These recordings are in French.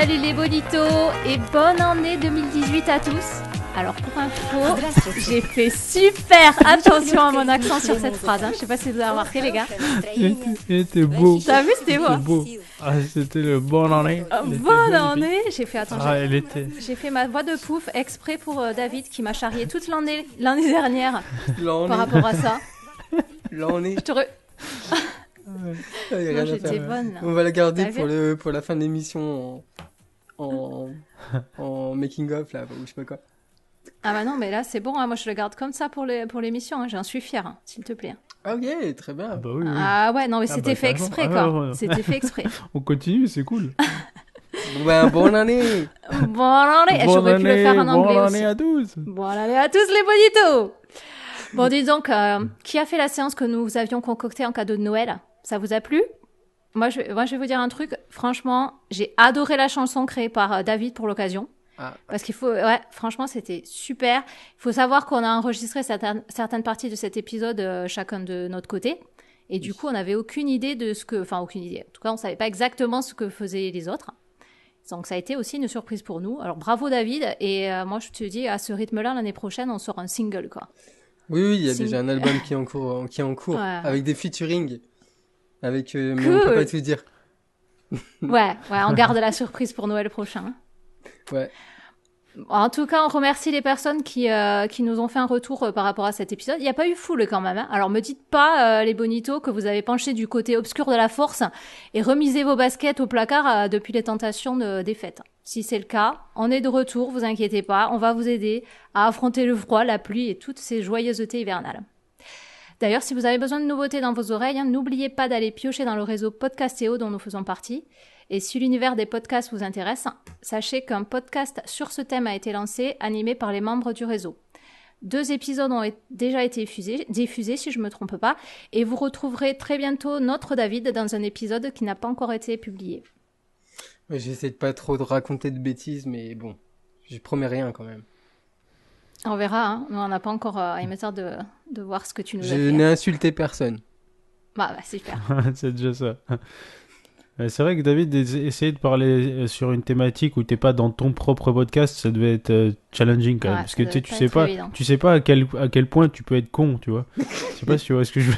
Salut les bonitos et bonne année 2018 à tous. Alors pour info, j'ai fait super attention à mon accent sur cette phrase. Je sais pas si vous avez remarqué les gars. Il était beau. T'as vu, c'était beau. C'était le bonne année. Bonne année. J'ai fait attention. J'ai fait ma voix de pouf exprès pour David qui m'a charrié toute l'année dernière par rapport à ça. L'année. Je te Non, j'étais bonne. Là. On va la garder pour la fin de l'émission en making of là ou je sais pas quoi. Ah bah non, mais là c'est bon, hein. Moi je le garde comme ça pour l'émission, hein. J'en suis fière, hein, s'il te plaît. Ok, très bien. Ah bah oui. Ah ouais, non mais c'était fait exprès quoi. C'était fait exprès. On continue, c'est cool. Bonne année. Bonne année. J'aurais pu le faire en anglais bonne aussi. année à tous. Bonne année à tous les bonitos. Bon, dis donc, qui a fait la séance que nous avions concoctée en cadeau de Noël? Ça vous a plu? Moi, je vais vous dire un truc. Franchement, j'ai adoré la chanson créée par David pour l'occasion. Ah. Parce franchement, c'était super. Il faut savoir qu'on a enregistré certaines parties de cet épisode chacun de notre côté. Et du coup, on n'avait aucune idée aucune idée. En tout cas, on savait pas exactement ce que faisaient les autres. Donc, ça a été aussi une surprise pour nous. Alors, bravo David. Et moi, je te dis, à ce rythme-là, l'année prochaine, on sort un single, quoi. Oui, il y a déjà un album qui est en cours, ouais. avec des featuring. Mais cool. on peut pas tout dire. Ouais, on garde la surprise pour Noël prochain. Ouais. En tout cas, on remercie les personnes qui nous ont fait un retour par rapport à cet épisode. Il n'y a pas eu foule quand même. Hein. Alors, me dites pas, les bonitos, que vous avez penché du côté obscur de la force et remisé vos baskets au placard depuis les tentations des fêtes. Si c'est le cas, on est de retour, vous inquiétez pas. On va vous aider à affronter le froid, la pluie et toutes ces joyeusetés hivernales. D'ailleurs, si vous avez besoin de nouveautés dans vos oreilles, n'oubliez pas d'aller piocher dans le réseau Podcastéo dont nous faisons partie. Et si l'univers des podcasts vous intéresse, sachez qu'un podcast sur ce thème a été lancé, animé par les membres du réseau. 2 épisodes ont déjà été diffusés, si je ne me trompe pas, et vous retrouverez très bientôt notre David dans un épisode qui n'a pas encore été publié. Ouais, j'essaie de pas trop de raconter de bêtises, mais bon, je promets rien quand même. On verra, hein. Nous, on n'a pas encore émetteur de voir ce que tu nous as fait. Je n'ai insulté personne. Bah, super. C'est déjà ça. C'est vrai que David, essayer de parler sur une thématique où t'es pas dans ton propre podcast, ça devait être challenging quand même, parce que tu sais pas à quel point tu peux être con, tu vois. Je sais pas si tu vois ce que je veux.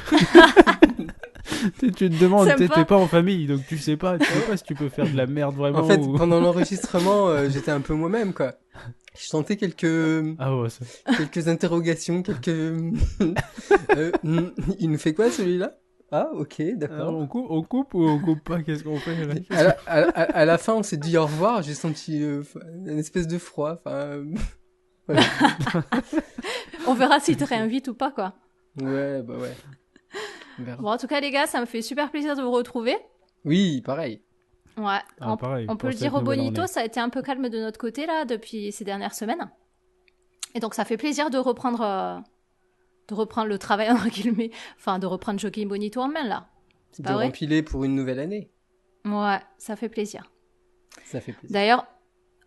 Tu te demandes, t'es pas en famille, donc tu sais pas si tu peux faire de la merde vraiment. En fait, pendant l'enregistrement, j'étais un peu moi-même, quoi. Je sentais quelques interrogations, il nous fait quoi celui-là? Ah, ok, d'accord. On coupe ou on coupe pas? Qu'est-ce qu'on fait là? À la fin, on s'est dit au revoir. J'ai senti une espèce de froid. Voilà. On verra s'il te réinvite ou pas, quoi. Ouais, bah ouais. Bon, en tout cas, les gars, ça me fait super plaisir de vous retrouver. Oui, pareil. Ouais. Pareil, on peut le dire au bonito, ça a été un peu calme de notre côté là depuis ces dernières semaines. Et donc, ça fait plaisir de reprendre le travail, entre guillemets, enfin de reprendre Jogging Bonito en main, là. C'est pas vrai ? De rempiler pour une nouvelle année. Ouais, ça fait plaisir. Ça fait plaisir. D'ailleurs,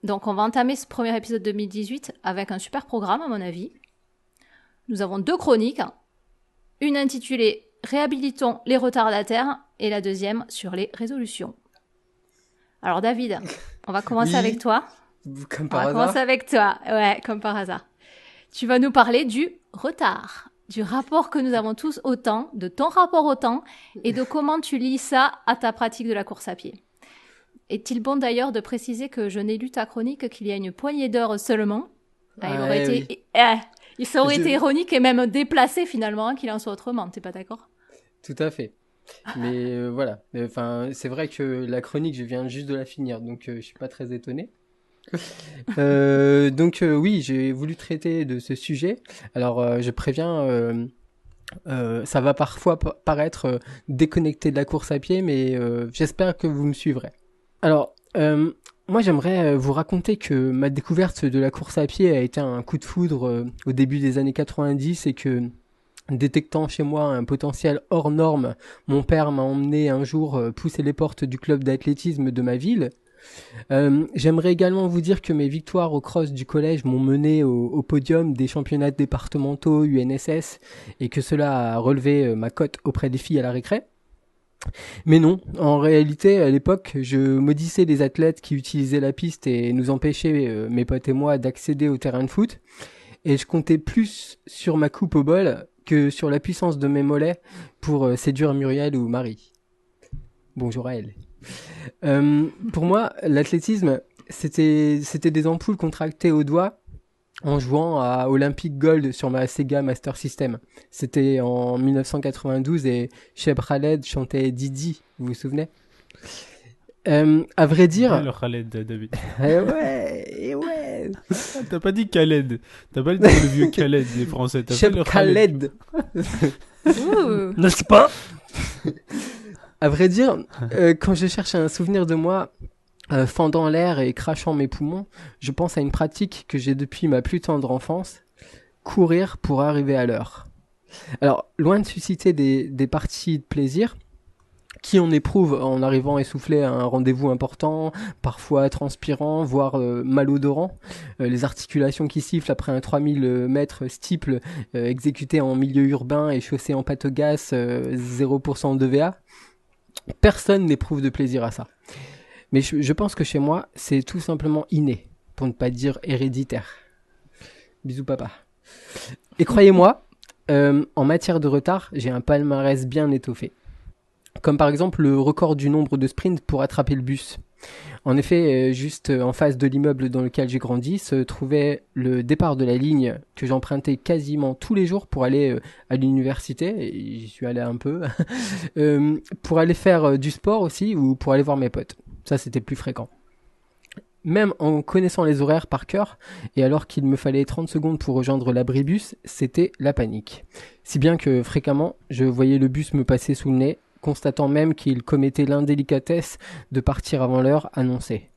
donc on va entamer ce premier épisode 2018 avec un super programme, à mon avis. Nous avons 2 chroniques. Une intitulée « Réhabilitons les retardataires » et la deuxième sur les résolutions. Alors David, on va commencer avec toi. Comme par hasard. Ouais, comme par hasard. Tu vas nous parler du retard. Du rapport que nous avons tous au temps, de ton rapport au temps, et de comment tu lis ça à ta pratique de la course à pied. Est-il bon d'ailleurs de préciser que je n'ai lu ta chronique qu'il y a une poignée d'heures seulement? Il aurait été ironique et même déplacé finalement qu'il en soit autrement, t'es pas d'accord? Tout à fait. Mais voilà. Enfin, c'est vrai que la chronique, je viens juste de la finir, donc je suis pas très étonné. Oui, j'ai voulu traiter de ce sujet. Alors, je préviens, ça va parfois paraître déconnecté de la course à pied, mais j'espère que vous me suivrez. Alors, moi, j'aimerais vous raconter que ma découverte de la course à pied a été un coup de foudre au début des années 90 et que, détectant chez moi un potentiel hors norme, mon père m'a emmené un jour pousser les portes du club d'athlétisme de ma ville. J'aimerais également vous dire que mes victoires au cross du collège m'ont mené au podium des championnats départementaux UNSS et que cela a relevé ma cote auprès des filles à la récré. Mais non, en réalité, à l'époque, je maudissais les athlètes qui utilisaient la piste et nous empêchaient, mes potes et moi, d'accéder au terrain de foot. Et je comptais plus sur ma coupe au bol que sur la puissance de mes mollets pour séduire Muriel ou Marie. Bonjour à elle. Pour moi, l'athlétisme, c'était des ampoules contractées au doigt en jouant à Olympic Gold sur ma Sega Master System. C'était en 1992 et Cheb Khaled chantait Didi, vous vous souvenez? À vrai dire... Le Khaled, David. ouais. T'as pas dit Khaled. T'as pas dit le vieux Khaled des Français. T'as Cheb fait le Khaled. N'est-ce pas? À vrai dire, quand je cherche un souvenir de moi fendant l'air et crachant mes poumons, je pense à une pratique que j'ai depuis ma plus tendre enfance, courir pour arriver à l'heure. Alors, loin de susciter des parties de plaisir, qui en éprouve en arrivant essoufflé à un rendez-vous important, parfois transpirant, voire malodorant, les articulations qui sifflent après un 3000 mètres steeple exécuté en milieu urbain et chaussé en pâte gasse 0% de VA, personne n'éprouve de plaisir à ça. Mais je pense que chez moi, c'est tout simplement inné, pour ne pas dire héréditaire. Bisous papa. Et croyez-moi, en matière de retard, j'ai un palmarès bien étoffé. Comme par exemple le record du nombre de sprints pour attraper le bus. En effet, juste en face de l'immeuble dans lequel j'ai grandi, se trouvait le départ de la ligne que j'empruntais quasiment tous les jours pour aller à l'université, et j'y suis allé un peu, pour aller faire du sport aussi, ou pour aller voir mes potes. Ça, c'était plus fréquent. Même en connaissant les horaires par cœur, et alors qu'il me fallait 30 secondes pour rejoindre l'abribus, c'était la panique. Si bien que fréquemment, je voyais le bus me passer sous le nez, constatant même qu'il commettait l'indélicatesse de partir avant l'heure annoncée.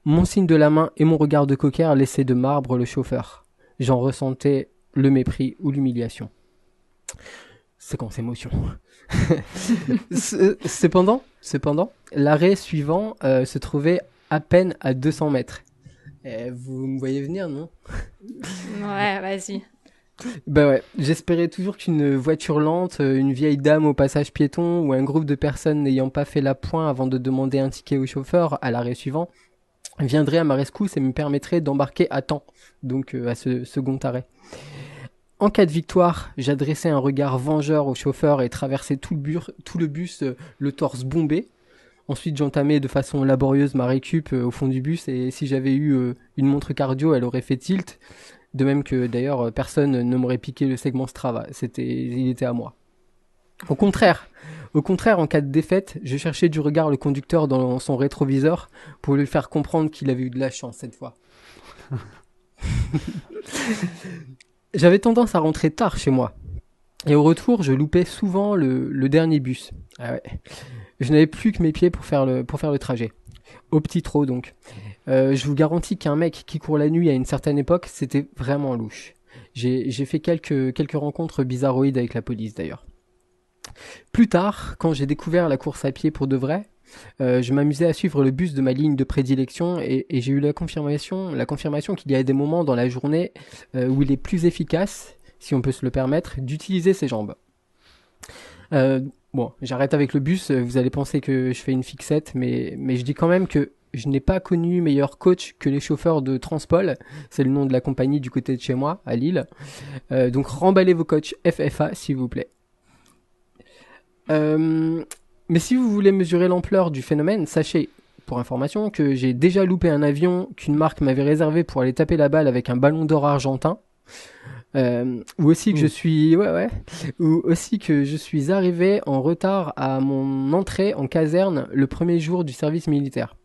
Mon signe de la main et mon regard de coquère laissaient de marbre le chauffeur. J'en ressentais le mépris ou l'humiliation. Séquence émotion. Cependant, l'arrêt suivant se trouvait à peine à 200 mètres. Vous me voyez venir, non? Ouais, vas-y. Bah ouais, j'espérais toujours qu'une voiture lente, une vieille dame au passage piéton ou un groupe de personnes n'ayant pas fait la pointe avant de demander un ticket au chauffeur à l'arrêt suivant viendrait à ma rescousse et me permettrait d'embarquer à temps, donc à ce second arrêt. En cas de victoire, j'adressais un regard vengeur au chauffeur et traversais tout le bus, le torse bombé. Ensuite, j'entamais de façon laborieuse ma récup au fond du bus et si j'avais eu une montre cardio, elle aurait fait tilt. De même que d'ailleurs, personne ne m'aurait piqué le segment Strava. Il était à moi. Au contraire, en cas de défaite, je cherchais du regard le conducteur dans son rétroviseur pour lui faire comprendre qu'il avait eu de la chance cette fois. J'avais tendance à rentrer tard chez moi. Et au retour, je loupais souvent le dernier bus. Ah ouais. Je n'avais plus que mes pieds pour faire le trajet. Au petit trot donc. Je vous garantis qu'un mec qui court la nuit à une certaine époque, c'était vraiment louche. J'ai fait quelques rencontres bizarroïdes avec la police d'ailleurs. Plus tard, quand j'ai découvert la course à pied pour de vrai, je m'amusais à suivre le bus de ma ligne de prédilection et j'ai eu la confirmation qu'il y a des moments dans la journée où il est plus efficace, si on peut se le permettre, d'utiliser ses jambes. Bon, j'arrête avec le bus, vous allez penser que je fais une fixette, mais je dis quand même que je n'ai pas connu meilleur coach que les chauffeurs de Transpol, c'est le nom de la compagnie du côté de chez moi, à Lille. Donc remballez vos coachs FFA s'il vous plaît. Mais si vous voulez mesurer l'ampleur du phénomène, sachez, pour information, que j'ai déjà loupé un avion qu'une marque m'avait réservé pour aller taper la balle avec un ballon d'or argentin. Ou aussi que je suis arrivé en retard à mon entrée en caserne le premier jour du service militaire.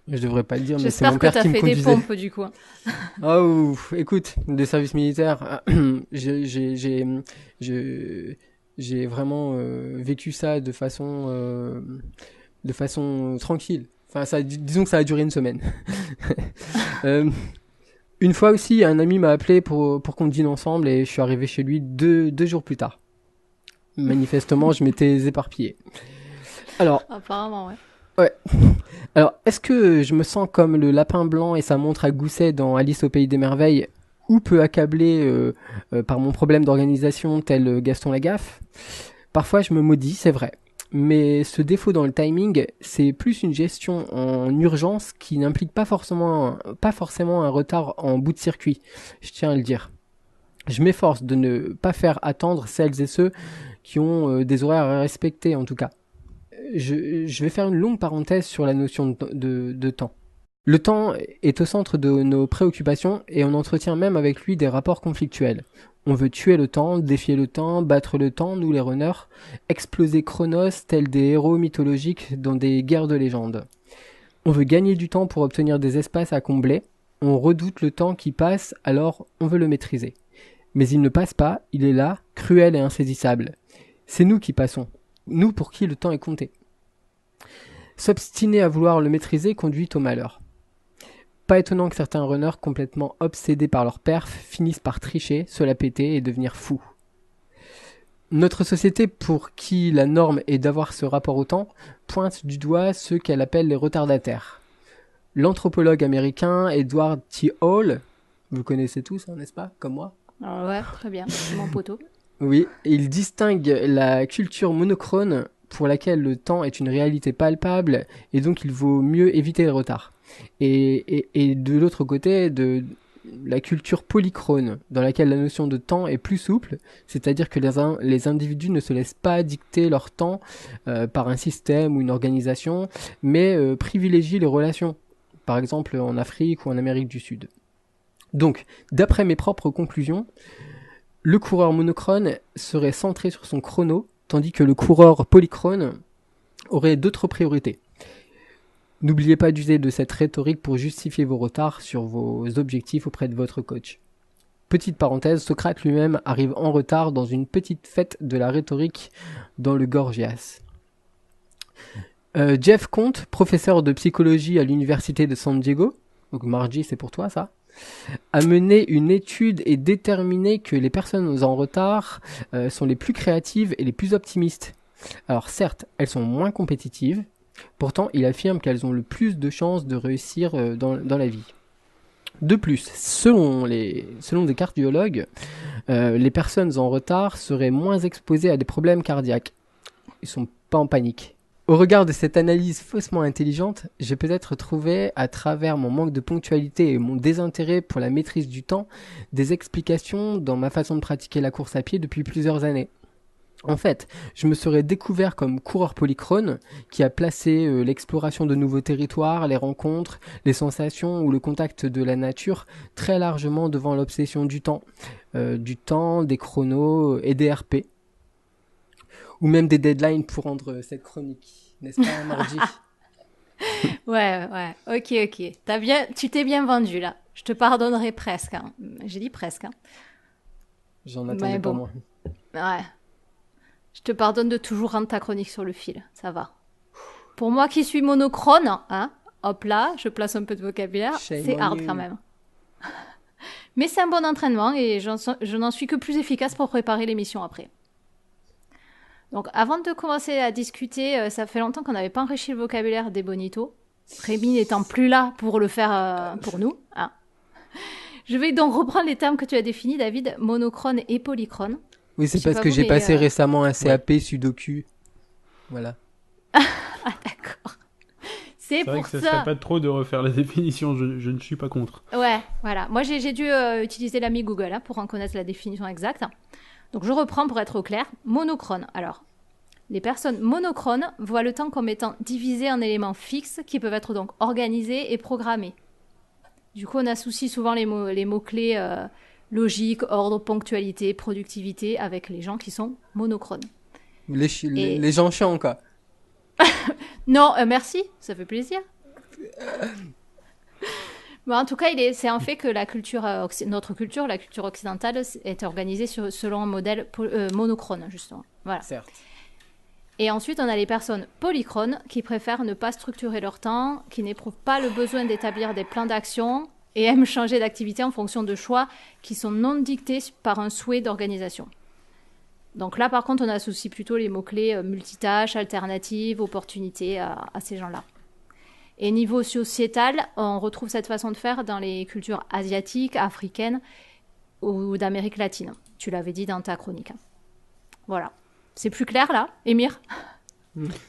Je devrais pas le dire, mais c'est mon père qui me conduisait. J'espère que t'as fait des pompes du coup. Oh, écoute, des services militaires, j'ai vraiment vécu ça de façon tranquille. Enfin, disons que ça a duré une semaine. Une fois aussi, un ami m'a appelé pour qu'on dîne ensemble et je suis arrivé chez lui deux jours plus tard. Manifestement, je m'étais éparpillé. Alors. Apparemment, ouais. Ouais. Alors, est-ce que je me sens comme le lapin blanc et sa montre à gousset dans Alice au Pays des Merveilles, ou peu accablé par mon problème d'organisation tel Gaston Lagaffe? Parfois, je me maudis, c'est vrai. Mais ce défaut dans le timing, c'est plus une gestion en urgence qui n'implique pas forcément un retard en bout de circuit, je tiens à le dire. Je m'efforce de ne pas faire attendre celles et ceux qui ont des horaires à respecter, en tout cas. Je vais faire une longue parenthèse sur la notion de temps. Le temps est au centre de nos préoccupations et on entretient même avec lui des rapports conflictuels. On veut tuer le temps, défier le temps, battre le temps, nous les runners, exploser Chronos tels des héros mythologiques dans des guerres de légende. On veut gagner du temps pour obtenir des espaces à combler, on redoute le temps qui passe, alors on veut le maîtriser. Mais il ne passe pas, il est là, cruel et insaisissable. C'est nous qui passons, nous pour qui le temps est compté. S'obstiner à vouloir le maîtriser conduit au malheur. Pas étonnant que certains runners complètement obsédés par leur perf finissent par tricher, se la péter et devenir fous. Notre société, pour qui la norme est d'avoir ce rapport au temps, pointe du doigt ceux qu'elle appelle les retardataires. L'anthropologue américain Edward T. Hall, vous le connaissez tous, hein, n'est-ce pas, comme moi? Ouais, très bien, c'est mon poteau. Oui, il distingue la culture monochrone pour laquelle le temps est une réalité palpable et donc il vaut mieux éviter le retard. Et de l'autre côté, de la culture polychrone, dans laquelle la notion de temps est plus souple, c'est-à-dire que les individus ne se laissent pas dicter leur temps par un système ou une organisation, mais privilégient les relations, par exemple en Afrique ou en Amérique du Sud. Donc, d'après mes propres conclusions, le coureur monochrone serait centré sur son chrono, tandis que le coureur polychrone aurait d'autres priorités. N'oubliez pas d'user de cette rhétorique pour justifier vos retards sur vos objectifs auprès de votre coach. Petite parenthèse, Socrate lui-même arrive en retard dans une petite fête de la rhétorique dans le Gorgias. Jeff Comte, professeur de psychologie à l'université de San Diego, donc Margie c'est pour toi ça, a mené une étude et déterminé que les personnes en retard sont les plus créatives et les plus optimistes. Alors certes, elles sont moins compétitives, pourtant, il affirme qu'elles ont le plus de chances de réussir dans la vie. De plus, selon des cardiologues, les personnes en retard seraient moins exposées à des problèmes cardiaques. Ils sont pas en panique. Au regard de cette analyse faussement intelligente, j'ai peut-être trouvé, à travers mon manque de ponctualité et mon désintérêt pour la maîtrise du temps, des explications dans ma façon de pratiquer la course à pied depuis plusieurs années. En fait, je me serais découvert comme coureur polychrone qui a placé l'exploration de nouveaux territoires, les rencontres, les sensations ou le contact de la nature très largement devant l'obsession du temps, des chronos et des RP. Ou même des deadlines pour rendre cette chronique, n'est-ce pas, Margie? Ouais, ok. Tu t'es bien vendu là. Je te pardonnerai presque. Hein. J'ai dit presque. Hein. J'en attendais pas moins. Ouais. Je te pardonne de toujours rendre ta chronique sur le fil, ça va. Pour moi qui suis monochrone, hein, hop là, je place un peu de vocabulaire, c'est hard quand même. Mais c'est un bon entraînement et je n'en suis que plus efficace pour préparer l'émission après. Donc avant de commencer à discuter, ça fait longtemps qu'on n'avait pas enrichi le vocabulaire des bonitos. Rémi n'étant plus là pour le faire pour nous. Hein. Je vais donc reprendre les termes que tu as définis, David, monochrone et polychrone. Oui, c'est parce que j'ai passé récemment un CAP Sudoku. Voilà. Ah, d'accord. C'est pour vrai que ça serait pas trop de refaire la définition, je ne suis pas contre. Ouais, voilà. Moi, j'ai dû utiliser l'ami Google pour en connaître la définition exacte. Donc, je reprends pour être au clair. Monochrone. Alors, les personnes monochrones voient le temps comme étant divisé en éléments fixes qui peuvent être donc organisés et programmés. Du coup, on associe souvent les mots-clés logique, ordre, ponctualité, productivité avec les gens qui sont monochrones. Les gens chiants, quoi. Non, merci, ça fait plaisir. Bon, en tout cas, c'est un fait que notre culture, la culture occidentale, est organisée selon un modèle monochrone, justement. Voilà. Certes. Et ensuite, on a les personnes polychrones qui préfèrent ne pas structurer leur temps, qui n'éprouvent pas le besoin d'établir des plans d'action et aiment changer d'activité en fonction de choix qui sont non dictés par un souhait d'organisation. Donc là, par contre, on associe plutôt les mots-clés multitâches, alternatives, opportunités à ces gens-là. Et niveau sociétal, on retrouve cette façon de faire dans les cultures asiatiques, africaines ou d'Amérique latine. Tu l'avais dit dans ta chronique. Voilà. C'est plus clair là, Émir?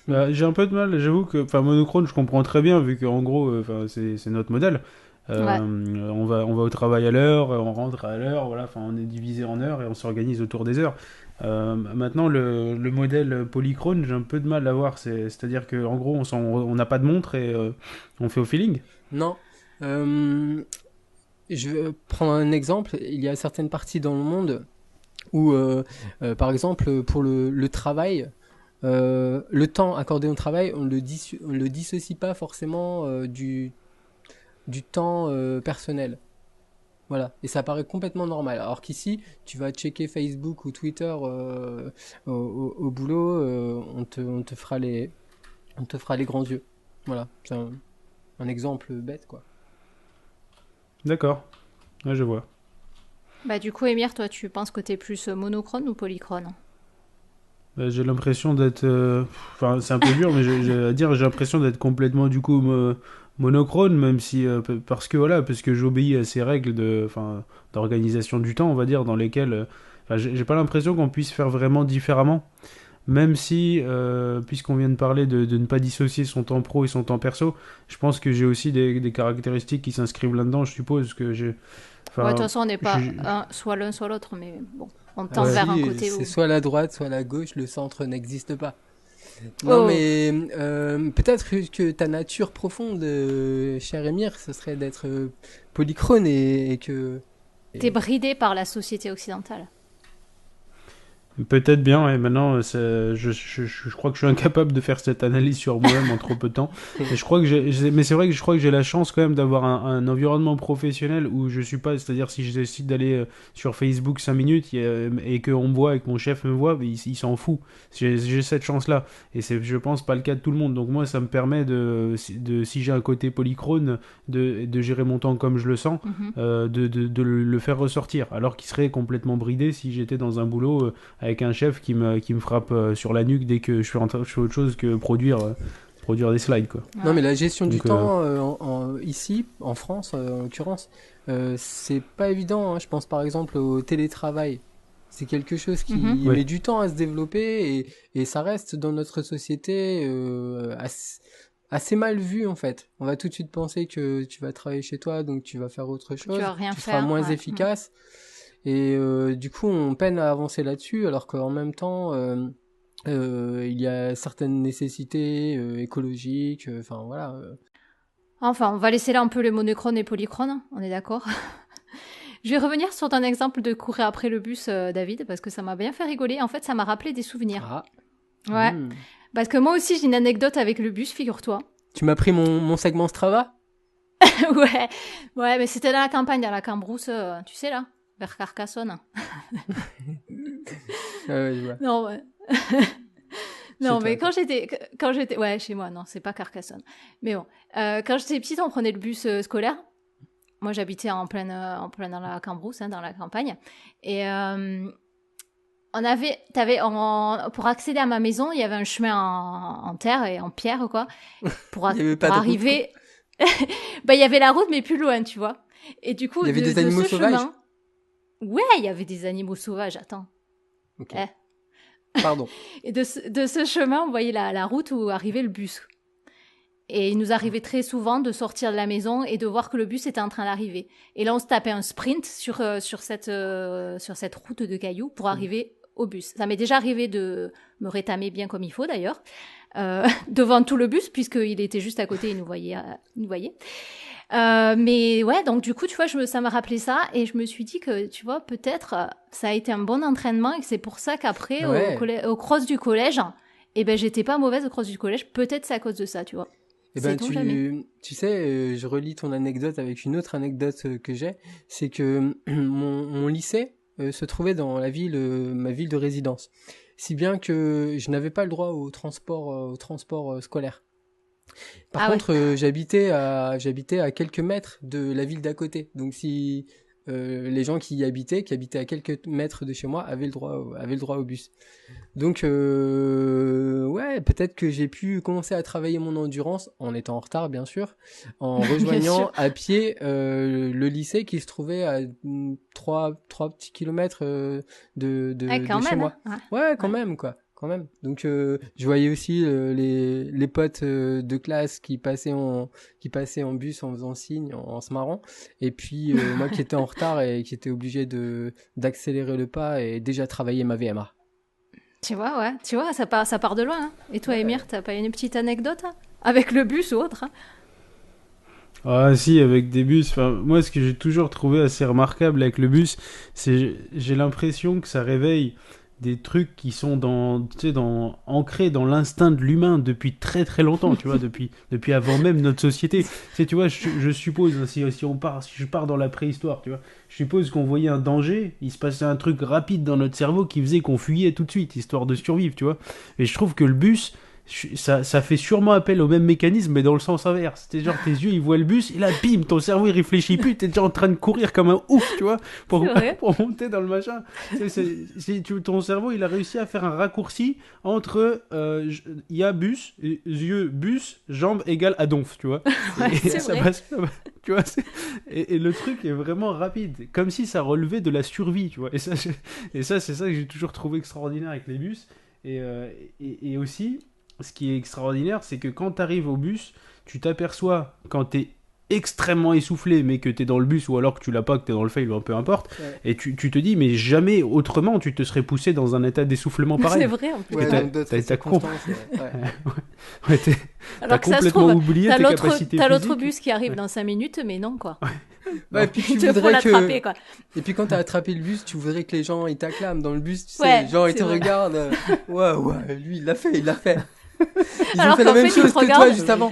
Bah, j'ai un peu de mal, j'avoue que monochrone, je comprends très bien, vu qu'en gros, c'est notre modèle. On va au travail à l'heure, on rentre à l'heure, voilà, on est divisé en heures et on s'organise autour des heures. Maintenant, le modèle polychrone, j'ai un peu de mal à voir. C'est-à-dire qu'en gros, on n'a pas de montre et on fait au feeling. Non. Je vais prendre un exemple. Il y a certaines parties dans le monde où, par exemple, pour le travail, le temps accordé au travail, on le dissocie pas forcément du temps personnel. Voilà, et ça paraît complètement normal. Alors qu'ici, tu vas checker Facebook ou Twitter au boulot, on te fera les grands yeux. Voilà, c'est un exemple bête, quoi. D'accord, ouais, je vois. Bah du coup, Émir, toi, tu penses que t'es plus monochrone ou polychrone? J'ai l'impression d'être... c'est un peu dur, mais j'ai l'impression d'être complètement, du coup, monochrone, même si... parce que j'obéis à ces règles d'organisation du temps, on va dire, dans lesquelles... j'ai pas l'impression qu'on puisse faire vraiment différemment. Même si, puisqu'on vient de parler de ne pas dissocier son temps pro et son temps perso, je pense que j'ai aussi des caractéristiques qui s'inscrivent là-dedans, je suppose que j'ai... Ouais, de toute façon, on n'est pas soit l'un, soit l'autre, mais bon, on tend vers un côté où... C'est soit la droite, soit la gauche, le centre n'existe pas. Non, mais peut-être que ta nature profonde, cher Émir, ce serait d'être polychrone et que... T'es bridé par la société occidentale. Peut-être bien, et maintenant je crois que je suis incapable de faire cette analyse sur moi-même en trop peu de temps. Et je crois que mais c'est vrai que je crois que j'ai la chance quand même d'avoir un environnement professionnel où je suis pas, c'est-à-dire si je décide d'aller sur Facebook 5 minutes et qu'on me voit et que mon chef me voit, il s'en fout. J'ai cette chance-là, et c'est, je pense, pas le cas de tout le monde. Donc moi, ça me permet si j'ai un côté polychrone, de gérer mon temps comme je le sens, de le faire ressortir, alors qu'il serait complètement bridé si j'étais dans un boulot avec un chef qui me frappe sur la nuque dès que je fais autre chose que produire des slides, quoi. Non, mais la gestion du temps ici, en France, en l'occurrence, c'est pas évident, hein. Je pense par exemple au télétravail. C'est quelque chose qui met du temps à se développer et ça reste dans notre société assez mal vu, en fait. On va tout de suite penser que tu vas travailler chez toi, donc tu vas faire autre chose, tu seras moins efficace. Et du coup, on peine à avancer là-dessus, alors qu'en même temps, il y a certaines nécessités écologiques, voilà. Enfin, on va laisser là un peu le monochrone et polychrone, on est d'accord? Je vais revenir sur ton exemple de courir après le bus, David, parce que ça m'a bien fait rigoler. En fait, ça m'a rappelé des souvenirs. Ah. Ouais. Parce que moi aussi, j'ai une anecdote avec le bus, figure-toi. Tu m'as pris mon segment Strava? Ouais, mais c'était dans la campagne, à la Cambrousse, tu sais là, vers Carcassonne. Ouais, je vois. Non, ouais. Non, mais quand j'étais, ouais, chez moi, non, c'est pas Carcassonne. Mais bon, quand j'étais petite, on prenait le bus scolaire. Moi, j'habitais en plein dans la Cambrousse, dans la campagne. Et pour accéder à ma maison, il y avait un chemin en terre et en pierre, quoi. Pour arriver, il y avait la route, mais plus loin, tu vois. Et du coup, il y avait des animaux sauvages. Ouais, il y avait des animaux sauvages. Attends. Ok. Pardon. Et de ce chemin, on voyait la route où arrivait le bus. Et il nous arrivait très souvent de sortir de la maison et de voir que le bus était en train d'arriver. Et là, on se tapait un sprint sur cette route de cailloux pour arriver au bus. Ça m'est déjà arrivé de me rétamer bien comme il faut, d'ailleurs, devant tout le bus, puisqu'il était juste à côté et il nous voyait. Mais ouais, donc du coup, tu vois, ça m'a rappelé ça et je me suis dit que, tu vois, peut-être ça a été un bon entraînement et que c'est pour ça qu'après, au cross du collège, j'étais pas mauvaise au cross du collège. Peut-être c'est à cause de ça, tu vois. Tu sais, je relis ton anecdote avec une autre anecdote que j'ai, c'est que mon lycée se trouvait dans ma ville de résidence, si bien que je n'avais pas le droit au transport scolaire. Par contre, j'habitais à quelques mètres de la ville d'à côté, donc si les gens qui habitaient à quelques mètres de chez moi avaient le droit au bus. Donc ouais, peut-être que j'ai pu commencer à travailler mon endurance en étant en retard, bien sûr, en rejoignant à pied le lycée qui se trouvait à 3 petits kilomètres de chez moi. Hein. Ouais, quand même, quoi. quand même. Donc je voyais aussi les potes de classe qui passaient en bus en faisant signe, en se marrant, et puis moi qui étais en retard et qui était obligé d'accélérer le pas et déjà travailler ma VMA. Tu vois, ça part de loin. Hein. Et toi, Émir, t'as pas une petite anecdote hein, avec le bus ou autre hein? Ah si, avec des bus. Enfin, moi, ce que j'ai toujours trouvé assez remarquable avec le bus, c'est j'ai l'impression que ça réveille des trucs qui sont ancrés dans l'instinct de l'humain depuis très très longtemps, tu vois, depuis avant même notre société. Tu vois, je suppose, si je pars dans la préhistoire, tu vois, je suppose qu'on voyait un danger, il se passait un truc rapide dans notre cerveau qui faisait qu'on fuyait tout de suite, histoire de survivre, tu vois. Et je trouve que le bus, ça fait sûrement appel au même mécanisme, mais dans le sens inverse. C'est genre tes yeux ils voient le bus et là bim, ton cerveau il réfléchit plus, t'es déjà en train de courir comme un ouf, tu vois, pour monter dans le machin. Ton cerveau il a réussi à faire un raccourci entre il y a bus, yeux bus, jambes égale Adonf, tu vois. Ouais, et ça passe, tu vois, et le truc est vraiment rapide, comme si ça relevait de la survie, tu vois. Et ça c'est ça que j'ai toujours trouvé extraordinaire avec les bus. Et aussi, ce qui est extraordinaire, c'est que quand tu arrives au bus, tu t'aperçois quand tu es extrêmement essoufflé, mais que tu es dans le bus, ou alors que tu l'as pas, que tu es dans le fail, ou peu importe, et tu te dis, mais jamais autrement tu te serais poussé dans un état d'essoufflement pareil. C'est vrai, en plus. T'as complètement oublié tes capacités physiques. T'as l'autre bus qui arrive dans 5 minutes, mais non, quoi. Ouais, puis tu voudrais l'attraper, quoi. Et puis quand t'as attrapé le bus, tu voudrais que les gens ils t'acclament dans le bus, tu sais, les gens ils te regardent. Ouais, lui il l'a fait. Ils ont fait la même chose que toi juste avant.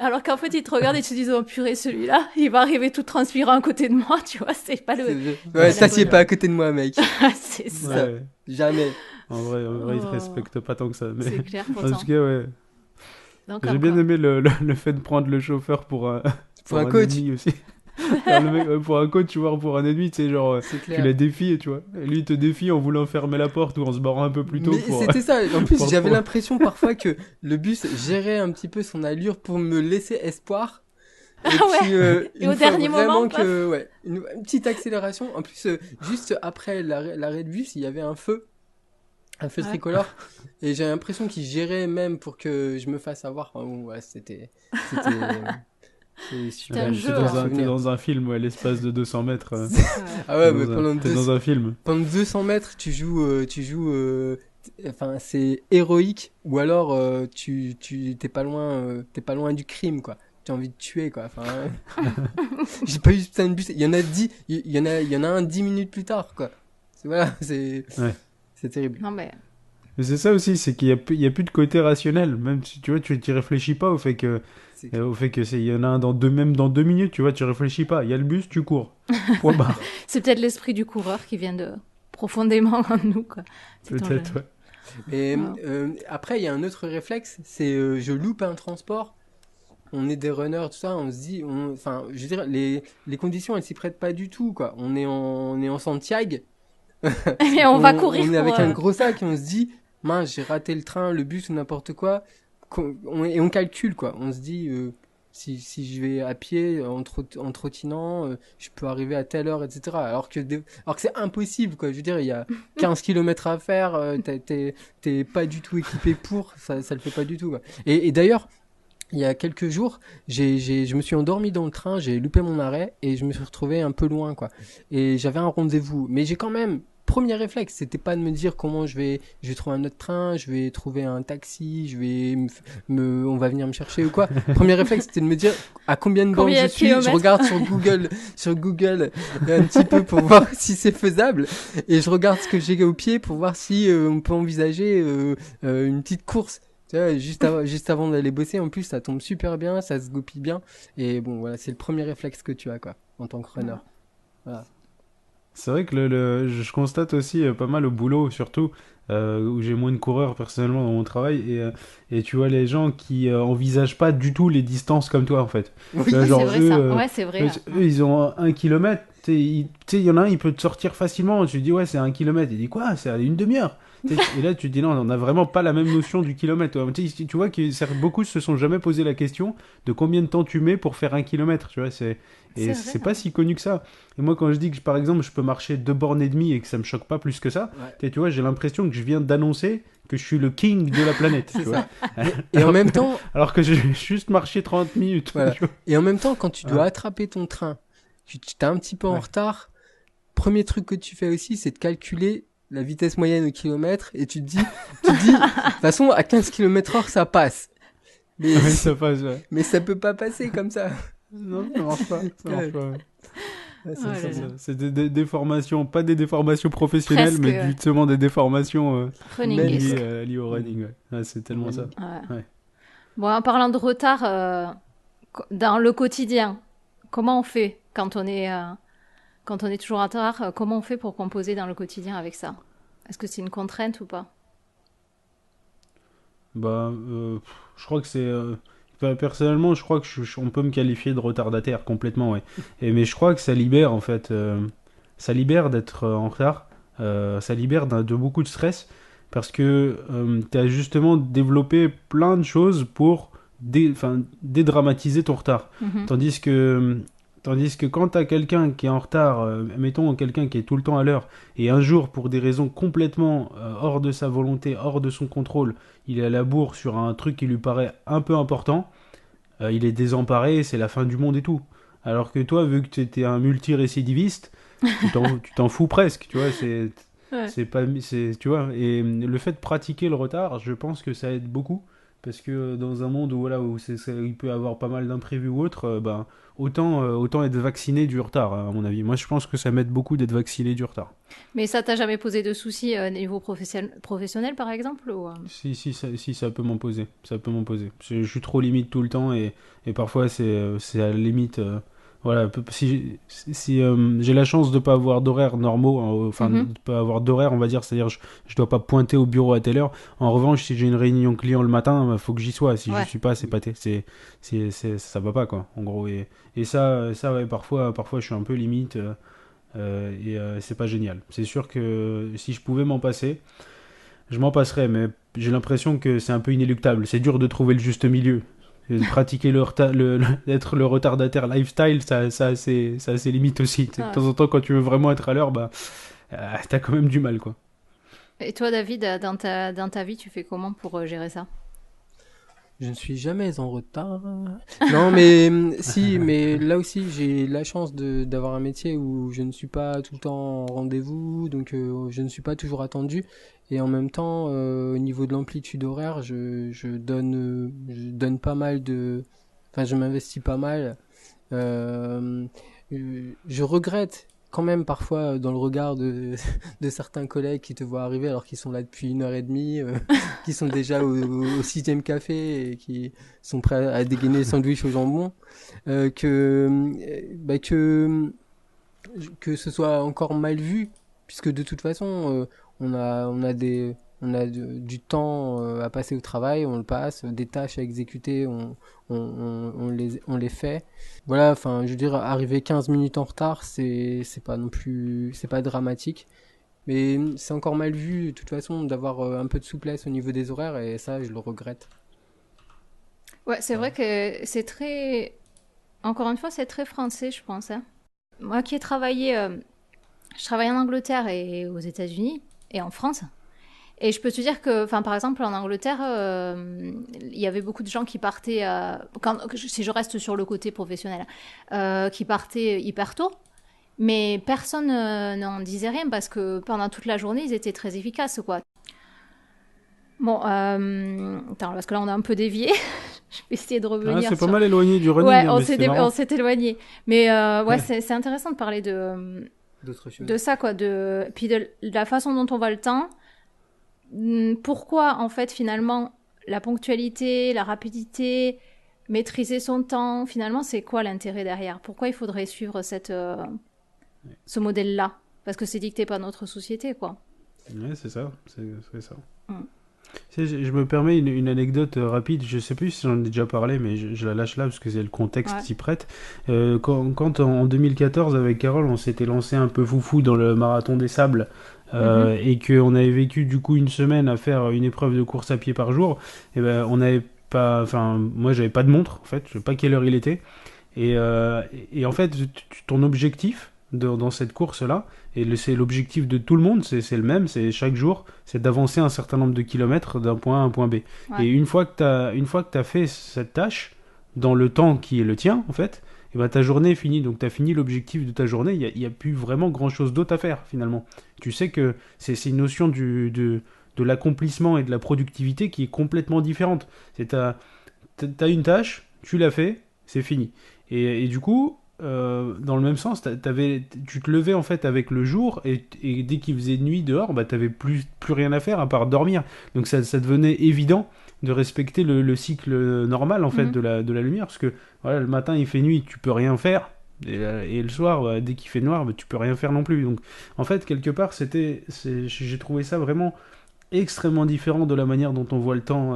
Alors qu'en fait, ils te regardent et te disent, oh purée, celui-là, il va arriver tout transpirant à côté de moi, tu vois, c'est pas le... Ouais, s'assied pas à côté de moi, mec. C'est ça. Ouais. Jamais. En vrai, ils te respectent pas tant que ça. Mais... C'est clair, pourtant. Parce que, ouais. Donc, j'ai bien aimé le fait de prendre le chauffeur pour un coach aussi. Le mec, pour un coach, tu vois, pour un ennemi, tu sais, genre, tu l'as défié, tu vois. Et lui, il te défie en voulant fermer la porte ou en se barrant un peu plus tôt. Mais c'était ça. En plus, j'avais l'impression parfois que le bus gérait un petit peu son allure pour me laisser espoir. Et puis, et au dernier moment, une petite accélération. En plus, juste après l'arrêt de bus, il y avait un feu tricolore. Et j'ai l'impression qu'il gérait même pour que je me fasse avoir. C'était T'es dans un film, l'espace de 200 mètres. Ah ouais, mais dans un film. Pendant 200 mètres, tu joues, enfin, c'est héroïque, ou alors t'es pas loin du crime, quoi. Tu as envie de tuer, quoi. Enfin, j'ai pas eu putain de bus. Il y en a un 10 minutes plus tard, quoi. C'est terrible. Non mais c'est ça aussi, c'est qu'il y a plus de côté rationnel. Même si tu vois, tu t'y réfléchis pas au fait que il y en a un dans 2 minutes, tu vois, tu réfléchis pas. Il y a le bus, tu cours. Point barre. C'est peut-être l'esprit du coureur qui vient de profondément en nous, quoi. Peut-être, ouais. Et après, il y a un autre réflexe, c'est je loupe un transport. On est des runners, tout ça, on se dit, enfin, je veux dire, les conditions, elles s'y prêtent pas du tout, quoi. On est en Santiago. Et on va courir. On est avec un gros sac et on se dit, mince, j'ai raté le train, le bus ou n'importe quoi. Et on calcule, quoi. On se dit, si je vais à pied, en trottinant, je peux arriver à telle heure, etc. Alors que c'est impossible, quoi. Je veux dire, il y a 15 km à faire, t'es pas du tout équipé pour, ça le fait pas du tout, quoi. Et d'ailleurs, il y a quelques jours, je me suis endormi dans le train, j'ai loupé mon arrêt et je me suis retrouvé un peu loin, quoi. Et j'avais un rendez-vous, mais j'ai quand même, premier réflexe, c'était pas de me dire comment je vais trouver un autre train, je vais trouver un taxi, on va venir me chercher ou quoi. Premier réflexe, c'était de me dire à combien de bornes je suis. Je regarde sur Google un petit peu pour voir si c'est faisable et je regarde ce que j'ai au pied pour voir si on peut envisager une petite course. Tu vois, juste avant d'aller bosser, en plus, ça tombe super bien, ça se goupille bien. Et bon, voilà, c'est le premier réflexe que tu as, quoi, en tant que runner. Voilà. C'est vrai que je constate aussi pas mal au boulot, surtout, où j'ai moins de coureurs personnellement dans mon travail. Et tu vois les gens qui envisagent pas du tout les distances comme toi, en fait. Oui, genre, c'est vrai, ça. Ouais, c'est vrai. Eux, ils ont 1 kilomètre. il y en a un, il peut te sortir facilement. Tu dis, ouais, c'est 1 kilomètre. Il dit, quoi? C'est 1 demi-heure. Et là, tu te dis, non, on n'a vraiment pas la même notion du kilomètre. Tu vois que beaucoup se sont jamais posé la question de combien de temps tu mets pour faire 1 kilomètre. Tu vois, et c'est pas si connu que ça. Et moi, quand je dis que, par exemple, je peux marcher 2 bornes et demie et que ça me choque pas plus que ça, tu vois, j'ai l'impression que je viens d'annoncer que je suis le king de la planète. Tu vois. Et en même temps... Alors que j'ai juste marché 30 minutes. Voilà. Et en même temps, quand tu dois attraper ton train, tu t'es un petit peu en retard, premier truc que tu fais aussi, c'est de calculer la vitesse moyenne au kilomètre et tu te dis, de toute façon, à 15 km/h, ça passe. Mais, ça passe, mais ça peut pas passer comme ça. Non, ça marche pas. C'est des déformations, pas des déformations professionnelles, presque, mais justement des déformations liées au running. C'est tellement ça. Ouais. Bon, en parlant de retard, dans le quotidien, comment on fait quand on est toujours en retard? Comment on fait pour composer dans le quotidien avec ça? Est-ce que c'est une contrainte ou pas? Je crois que c'est... personnellement, je crois que on peut me qualifier de retardataire complètement, ouais. Mais je crois que ça libère, en fait. Ça libère d'être en retard. Ça libère de beaucoup de stress. Parce que tu as justement développé plein de choses pour dédramatiser ton retard. Mm-hmm. Tandis que quand tu as quelqu'un qui est en retard, mettons quelqu'un qui est tout le temps à l'heure, et un jour, pour des raisons complètement hors de sa volonté, hors de son contrôle, il est à la bourre sur un truc qui lui paraît un peu important, il est désemparé, c'est la fin du monde et tout. Alors que toi, vu que tu étais un multirécidiviste, tu t'en fous presque, tu vois, tu vois, et le fait de pratiquer le retard, je pense que ça aide beaucoup. Parce que dans un monde où il peut y avoir pas mal d'imprévus ou autre, autant être vacciné du retard, à mon avis. Moi, je pense que ça m'aide beaucoup d'être vacciné du retard. Mais ça t'a jamais posé de soucis au niveau professionnel, par exemple ou... Si, ça peut m'en poser. Ça peut m'en poser. Je suis trop limite tout le temps et parfois, c'est à la limite... Voilà, si j'ai la chance de pas avoir d'horaires normaux, de pas avoir d'horaire, on va dire, c'est-à-dire je dois pas pointer au bureau à telle heure. En revanche, si j'ai une réunion client le matin, faut que j'y sois. Si je suis pas, c'est pas ça va pas quoi. En gros, et ça ouais, parfois je suis un peu limite c'est pas génial. C'est sûr que si je pouvais m'en passer, je m'en passerais, mais j'ai l'impression que c'est un peu inéluctable. C'est dur de trouver le juste milieu. Pratiquer être le retardataire lifestyle, ça a ses limites aussi. De temps en temps, quand tu veux vraiment être à l'heure, t'as quand même du mal, quoi. Et toi, David, dans ta vie, tu fais comment pour gérer ça? Je ne suis jamais en retard. Non, mais si, mais là aussi, j'ai la chance d'avoir un métier où je ne suis pas tout le temps en rendez-vous, donc je ne suis pas toujours attendu. Et en même temps, au niveau de l'amplitude horaire, je donne pas mal enfin, je m'investis pas mal. Je regrette quand même parfois dans le regard de certains collègues qui te voient arriver alors qu'ils sont là depuis 1h30, qui sont déjà au 6e café et qui sont prêts à dégainer le sandwich au jambon, que ce soit encore mal vu, puisque de toute façon on a du temps à passer au travail, on le passe, des tâches à exécuter, on les fait. Voilà, enfin, je veux dire, arriver 15 minutes en retard, c'est pas non plus, c'est pas dramatique. Mais c'est encore mal vu, de toute façon, d'avoir un peu de souplesse au niveau des horaires, et ça, je le regrette. Ouais, c'est vrai que c'est très... Encore une fois, c'est très français, je pense. Hein. Moi qui ai travaillé... je travaille en Angleterre et aux États-Unis, et en France. Et je peux te dire que, par exemple, en Angleterre, il y avait beaucoup de gens qui partaient, si je reste sur le côté professionnel, qui partaient hyper tôt, mais personne n'en disait rien parce que pendant toute la journée, ils étaient très efficaces, quoi. Bon, attends, parce que là, on a un peu dévié. Je vais essayer de revenir. C'est pas mal éloigné du running. Ouais, on s'est éloigné. Mais ouais. C'est intéressant de parler de ça, quoi. Puis de la façon dont on voit le temps. Pourquoi, en fait, finalement, la ponctualité, la rapidité, maîtriser son temps, finalement, c'est quoi l'intérêt derrière? Pourquoi il faudrait suivre ce modèle-là? Parce que c'est dicté par notre société, quoi. Ouais, c'est ça. C'est ça. Je me permets une anecdote rapide, je sais plus si j'en ai déjà parlé, mais je la lâche là parce que c'est le contexte s'y prête. Quand en 2014 avec Carole on s'était lancé un peu foufou dans le marathon des sables et qu'on avait vécu du coup une semaine à faire une épreuve de course à pied par jour, et ben on n'avait pas, enfin moi j'avais pas de montre en fait, je sais pas quelle heure il était et en fait ton objectif dans cette course-là, et c'est l'objectif de tout le monde, c'est le même, c'est chaque jour, c'est d'avancer un certain nombre de kilomètres d'un point A à un point B. Ouais. Et une fois que tu as fait cette tâche, dans le temps qui est le tien, en fait, et ben ta journée est finie. Donc tu as fini l'objectif de ta journée, il n'y a plus vraiment grand-chose d'autre à faire, finalement. Tu sais que c'est une notion de l'accomplissement et de la productivité qui est complètement différente. T'as une tâche, tu l'as fait, c'est fini. Et du coup... dans le même sens, tu te levais en fait avec le jour et dès qu'il faisait nuit dehors, bah t'avais plus rien à faire à part dormir. Donc ça devenait évident de respecter le cycle normal en fait de la lumière, parce que voilà, le matin il fait nuit, tu peux rien faire. Et le soir, bah, dès qu'il fait noir, bah, tu peux rien faire non plus. Donc en fait quelque part j'ai trouvé ça vraiment extrêmement différent de la manière dont on voit le temps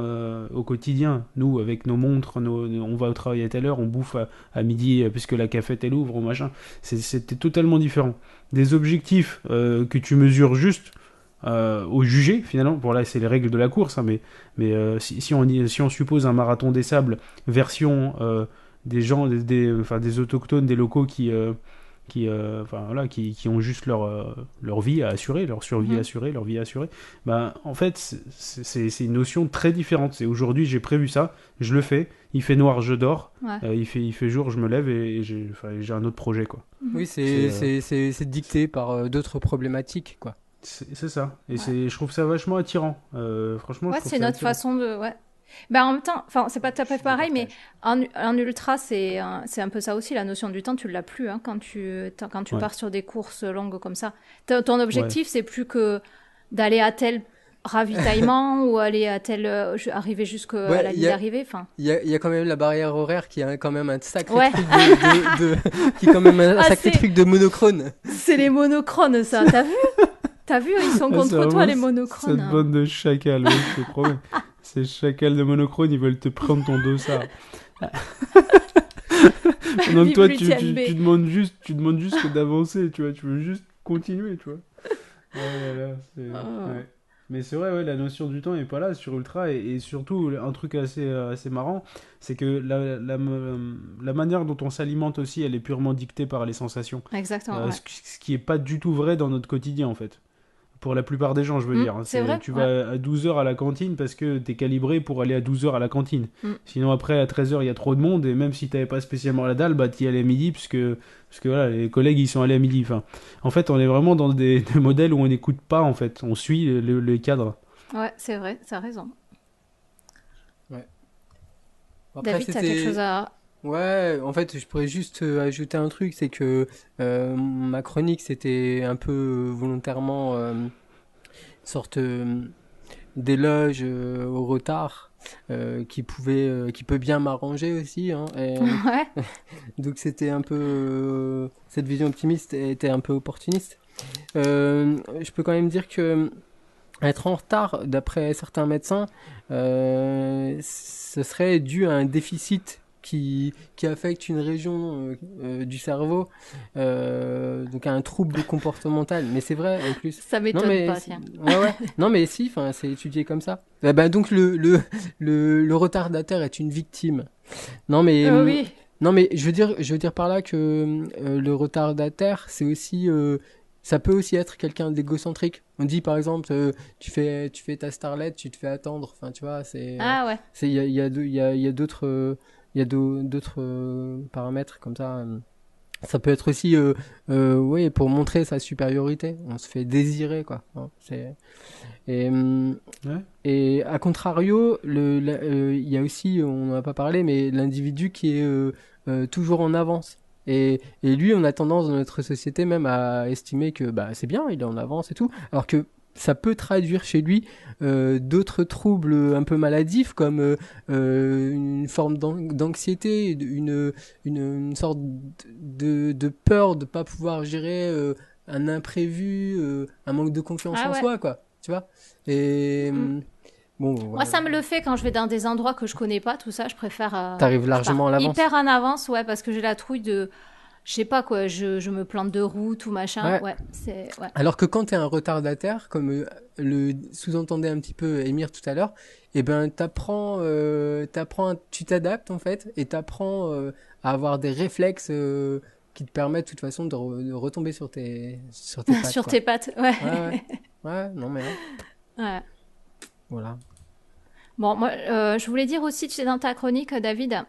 au quotidien. Nous, avec nos montres, on va au travail à telle heure, on bouffe à midi puisque la cafette elle ouvre ou machin. C'était totalement différent. Des objectifs que tu mesures juste au jugé finalement. Bon là c'est les règles de la course, hein, mais si on suppose un marathon des sables version des gens, des autochtones, des locaux qui ont juste leur vie à assurer, leur survie à assurer, leur vie à assurer. Ben, en fait, c'est une notion très différente. C'est aujourd'hui, j'ai prévu ça, je le fais, il fait noir, je dors, il fait jour, je me lève et j'ai un autre projet, quoi. Oui, c'est dicté par d'autres problématiques, quoi. C'est ça. Et je trouve ça vachement attirant. Franchement, je trouve c'est notre façon de... Ouais. Ben, en même temps, c'est pas tout à fait pareil, mais en ultra, c'est un peu ça aussi, la notion du temps, tu l'as plus hein, quand tu pars sur des courses longues comme ça. Ton objectif, c'est plus que d'aller à tel ravitaillement ou aller à arriver jusqu'à la ligne d'arrivée. Il y a quand même la barrière horaire qui a quand même un sacré truc qui est quand même un sacré truc de monochrone. C'est les monochrones, ça, t'as vu, ils sont contre toi, les monochrones. Cette bande de chacals, je te promets. Ces chacals de monochrone, ils veulent te prendre ton dossard. Donc toi, tu demandes juste que d'avancer, tu vois. Tu veux juste continuer, tu vois. Ouais. Mais c'est vrai, ouais, la notion du temps n'est pas là sur Ultra. Et surtout, un truc assez marrant, c'est que la manière dont on s'alimente aussi, elle est purement dictée par les sensations. Exactement. Ce qui n'est pas du tout vrai dans notre quotidien, en fait. Pour la plupart des gens, je veux dire. C'est vrai. Tu vas à 12h à la cantine parce que t'es calibré pour aller à 12h à la cantine. Sinon, après, à 13h, il y a trop de monde. Et même si t'avais pas spécialement la dalle, bah, t'y allais à midi parce que voilà, les collègues, ils sont allés à midi. Enfin, en fait, on est vraiment dans des modèles où on n'écoute pas, en fait. On suit les cadres. Ouais, c'est vrai. T'as raison. Ouais. Après, David, t'as quelque chose à... Ouais, en fait, je pourrais juste ajouter un truc, c'est que ma chronique, c'était un peu volontairement sorte d'éloge au retard qui peut bien m'arranger aussi. Hein, ouais. Donc c'était un peu cette vision optimiste était un peu opportuniste. Je peux quand même dire que être en retard, d'après certains médecins, ce serait dû à un déficit qui affecte une région du cerveau, donc un trouble comportemental. Mais c'est vrai en plus. Ça m'étonne pas, tiens. Ouais. Non mais si, c'est étudié comme ça. Donc le retardataire est une victime. Non mais oui. Non mais je veux dire par là que le retardataire, c'est aussi ça peut aussi être quelqu'un d'égocentrique. On dit par exemple, tu fais ta starlette, tu te fais attendre. Enfin, tu vois, c'est. Ah ouais. Il y a d'autres paramètres comme ça. Ça peut être aussi, oui, pour montrer sa supériorité. On se fait désirer, quoi. Et à contrario, il y a aussi, on n'en a pas parlé, mais l'individu qui est toujours en avance. Et lui, on a tendance dans notre société même à estimer que c'est bien, il est en avance et tout, alors que ça peut traduire chez lui d'autres troubles un peu maladifs comme une forme d'anxiété, une sorte de peur de pas pouvoir gérer un imprévu, un manque de confiance en soi, quoi. Tu vois. Et Bon, moi, ça me le fait quand je vais dans des endroits que je connais pas, tout ça, je préfère... T'arrives largement à l'avance. Hyper en avance, ouais, parce que j'ai la trouille de... Je sais pas quoi, je me plante de route ou machin. Ouais, c'est... Ouais. Alors que quand t'es un retardataire, comme le sous-entendait un petit peu Émir tout à l'heure, eh ben tu t'adaptes en fait, et t'apprends à avoir des réflexes qui te permettent de toute façon de retomber sur tes pattes. Sur tes pattes, ouais. Ouais, non mais... Ouais. Voilà. Bon, moi, je voulais dire aussi, tu sais, dans ta chronique, David,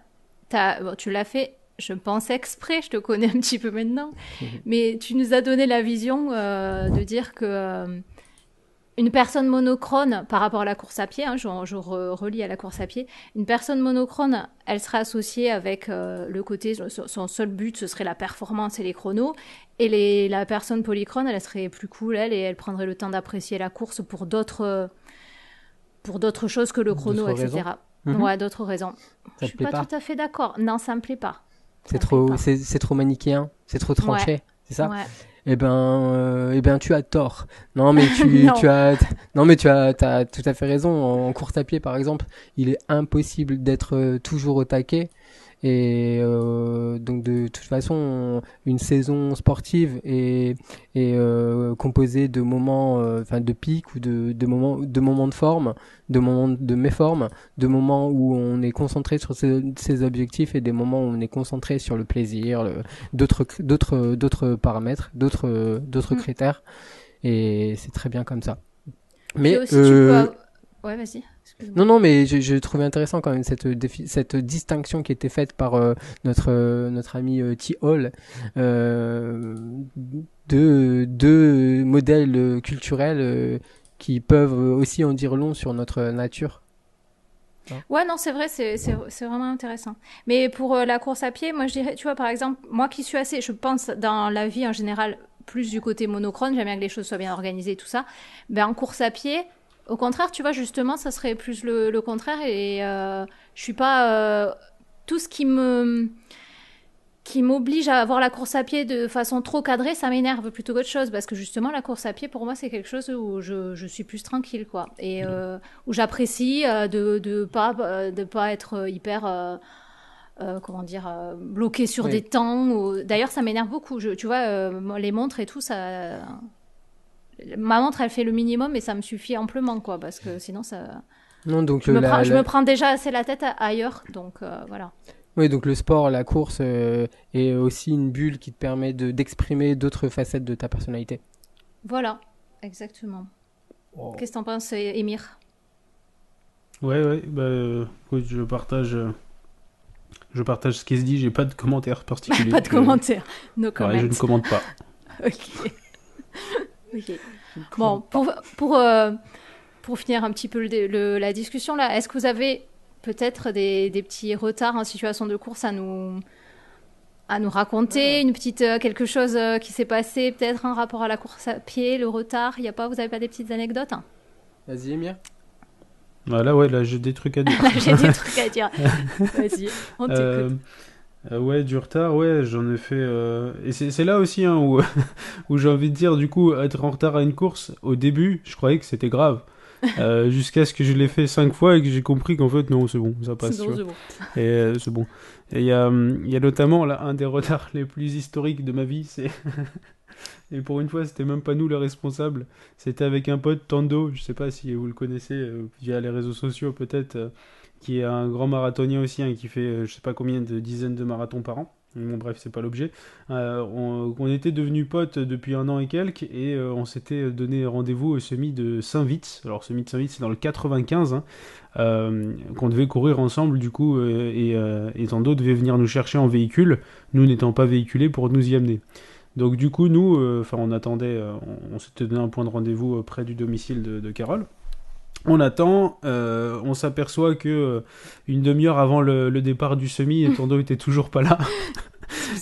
tu l'as fait, je pense exprès, je te connais un petit peu maintenant, mais tu nous as donné la vision de dire que une personne monochrone, par rapport à la course à pied, hein, je relis à la course à pied, une personne monochrone, elle sera associée avec le côté, son seul but, ce serait la performance et les chronos, et la personne polychrone, elle serait plus cool, et elle prendrait le temps d'apprécier la course pour d'autres choses que le chrono, etc. Ouais, d'autres raisons. Je suis pas tout à fait d'accord. Non, ça me plaît pas. C'est trop manichéen, c'est trop tranché, c'est ça? Ouais. Eh ben, tu as tort. Non, mais tu as tout à fait raison. En course à pied, par exemple, il est impossible d'être toujours au taquet. Et donc de toute façon, une saison sportive est composée de moments, de pics ou de moments de forme, de moments de méforme, de moments où on est concentré sur ses objectifs et des moments où on est concentré sur le plaisir, d'autres paramètres, d'autres critères. Et c'est très bien comme ça. Mais aussi, ouais, vas-y. Non, mais je trouvais intéressant quand même cette distinction qui était faite par notre ami T. Hall de deux modèles culturels qui peuvent aussi en dire long sur notre nature. Ouais, non, c'est vrai, c'est vraiment intéressant. Mais pour la course à pied, moi je dirais, tu vois, par exemple, moi qui suis assez, je pense, dans la vie en général, plus du côté monochrone, j'aime bien que les choses soient bien organisées et tout ça, ben en course à pied, au contraire, tu vois, justement, ça serait plus le contraire, et je suis pas... tout ce qui m'oblige à avoir la course à pied de façon trop cadrée, ça m'énerve plutôt qu'autre chose, parce que justement, la course à pied, pour moi, c'est quelque chose où je suis plus tranquille, quoi, et où j'apprécie de pas être hyper... comment dire, bloqué sur des temps. D'ailleurs, ça m'énerve beaucoup. Tu vois, les montres et tout, ça... Ma montre, elle fait le minimum et ça me suffit amplement, quoi, parce que sinon, ça... Non, donc je me prends déjà assez la tête ailleurs, donc voilà. Oui, donc le sport, la course est aussi une bulle qui te permet d'exprimer d'autres facettes de ta personnalité. Voilà, exactement. Oh. Qu'est-ce que t'en penses, Émir? Ouais, écoute, je partage ce qui se dit, j'ai pas de commentaires particuliers. Pas de commentaires, no comment. Je ne commente pas. Ok. Bon, pour finir un petit peu la discussion là, est-ce que vous avez peut-être des petits retards en situation de course à nous raconter, une petite quelque chose qui s'est passé peut-être en rapport à la course à pied, le retard, vous avez pas des petites anecdotes? Vas-y, Émir. Là j'ai des trucs à dire. J'ai des trucs à dire. Vas-y, on t'écoute. Ouais, du retard, ouais, j'en ai fait... Et c'est là aussi hein, où j'ai envie de dire, du coup, être en retard à une course, au début, je croyais que c'était grave. Jusqu'à ce que je l'ai fait 5 fois et que j'ai compris qu'en fait, non, c'est bon, ça passe. C'est bon. Et c'est bon. Et il y a notamment, là, un des retards les plus historiques de ma vie, c'est... Et pour une fois, c'était même pas nous les responsables. C'était avec un pote, Tando, je sais pas si vous le connaissez, via les réseaux sociaux peut-être... qui est un grand marathonien aussi, hein, qui fait je sais pas combien de dizaines de marathons par an. Bon, bref, c'est pas l'objet. On était devenus potes depuis 1 an et quelques, et on s'était donné rendez-vous au semi de Saint-Vith. Alors, semi de Saint-Vith, c'est dans le 95, hein, qu'on devait courir ensemble, du coup, et Tando devait venir nous chercher en véhicule, nous n'étant pas véhiculés pour nous y amener. Donc, du coup, nous, on attendait, on s'était donné un point de rendez-vous près du domicile de Carole. On attend, on s'aperçoit que une demi-heure avant le départ du semi, Tando était toujours pas là.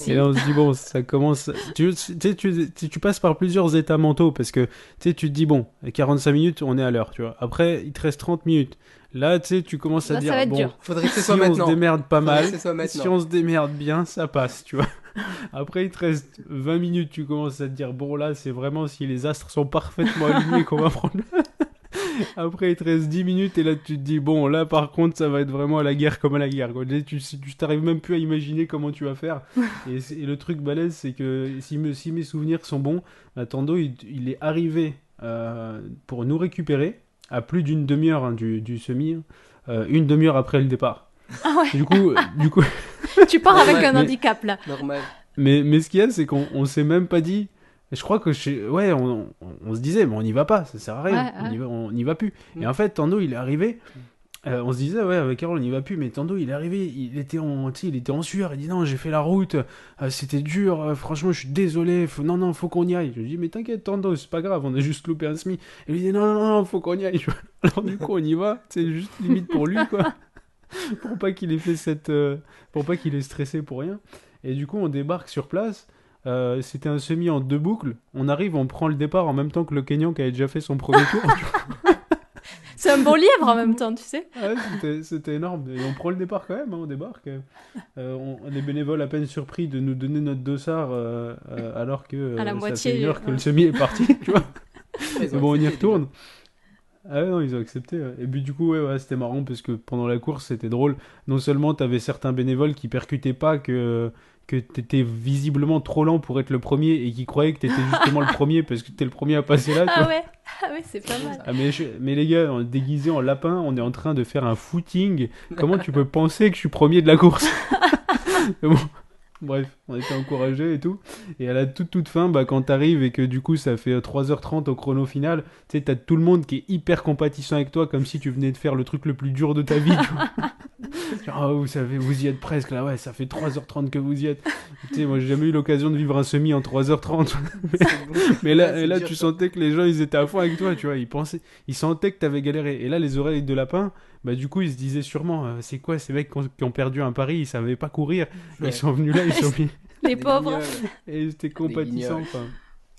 Et là on se dit bon, ça commence. Tu passes par plusieurs états mentaux parce que tu te dis bon, 45 minutes, on est à l'heure, tu vois. Après, il te reste 30 minutes. Là, tu commences à dire bon, faudrait que ce si soit on se démerde pas mal, si on se démerde bien, ça passe, tu vois. Après, il te reste 20 minutes, tu commences à te dire bon là, c'est vraiment si les astres sont parfaitement alignés qu'on va prendre. Après, il te reste 10 minutes et là, tu te dis, bon, là, par contre, ça va être vraiment à la guerre comme à la guerre. Quoi. Tu t'arrives même plus à imaginer comment tu vas faire. Et le truc balèze, c'est que si mes souvenirs sont bons, Tando, il est arrivé pour nous récupérer à plus d'une demi-heure du semi, une demi-heure après le départ. Ah ouais. Du coup... Tu pars avec un handicap, là. Normal. Mais ce qu'il y a, c'est qu'on s'est même pas dit... Je crois que on se disait, mais on n'y va pas, ça sert à rien, on n'y va plus. Et en fait, Tando, il est arrivé, on se disait, ouais, avec Carole, on n'y va plus, mais Tando, il est arrivé, il était en sueur, il dit, non, j'ai fait la route, c'était dur, franchement, je suis désolé, faut qu'on y aille. Je lui dis, mais t'inquiète, Tando, c'est pas grave, on a juste loupé un semi. Et lui dit, non, faut qu'on y aille. Alors du coup, on y va, c'est juste limite pour lui, quoi. Pour pas qu'il ait fait pour pas qu'il ait stressé pour rien. Et du coup, on débarque sur place. C'était un semi en 2 boucles. On arrive, on prend le départ en même temps que le Kenyan qui avait déjà fait son premier tour. C'est un bon lièvre en même temps, tu sais. Ouais, c'était énorme. Et on prend le départ quand même, on débarque. Les bénévoles à peine surpris de nous donner notre dossard alors que à la ça moitié, fait une heure que le semi est parti. Tu vois. Bon, on y retourne. Ah ouais, non, ils ont accepté. Et puis du coup, ouais, c'était marrant parce que pendant la course, c'était drôle. Non seulement t'avais certains bénévoles qui percutaient pas que t'étais visiblement trop lent pour être le premier et qui croyaient que t'étais justement le premier parce que t'es le premier à passer là. Ah ouais, c'est pas mal. Ah mais les gars, déguisés en lapin, on est en train de faire un footing. Comment tu peux penser que je suis premier de la course? Mais bon. Bref, on était encouragés et tout. Et à la toute fin, quand t'arrives et que du coup ça fait 3h30 au chrono final, tu sais, t'as tout le monde qui est hyper compatissant avec toi, comme si tu venais de faire le truc le plus dur de ta vie. Tu vois. Genre, oh, vous savez, vous y êtes presque là, ouais, ça fait 3h30 que vous y êtes. Tu sais, moi j'ai jamais eu l'occasion de vivre un semi en 3h30. mais là tu sentais que les gens ils étaient à fond avec toi, tu vois. Ils sentaient que t'avais galéré. Et là, les oreilles de lapin, du coup, ils se disaient sûrement, c'est quoi ces mecs qui ont perdu un pari, ils savaient pas courir, ils sont venus là, ils sont mis... Les pauvres. Et c'était compatissant,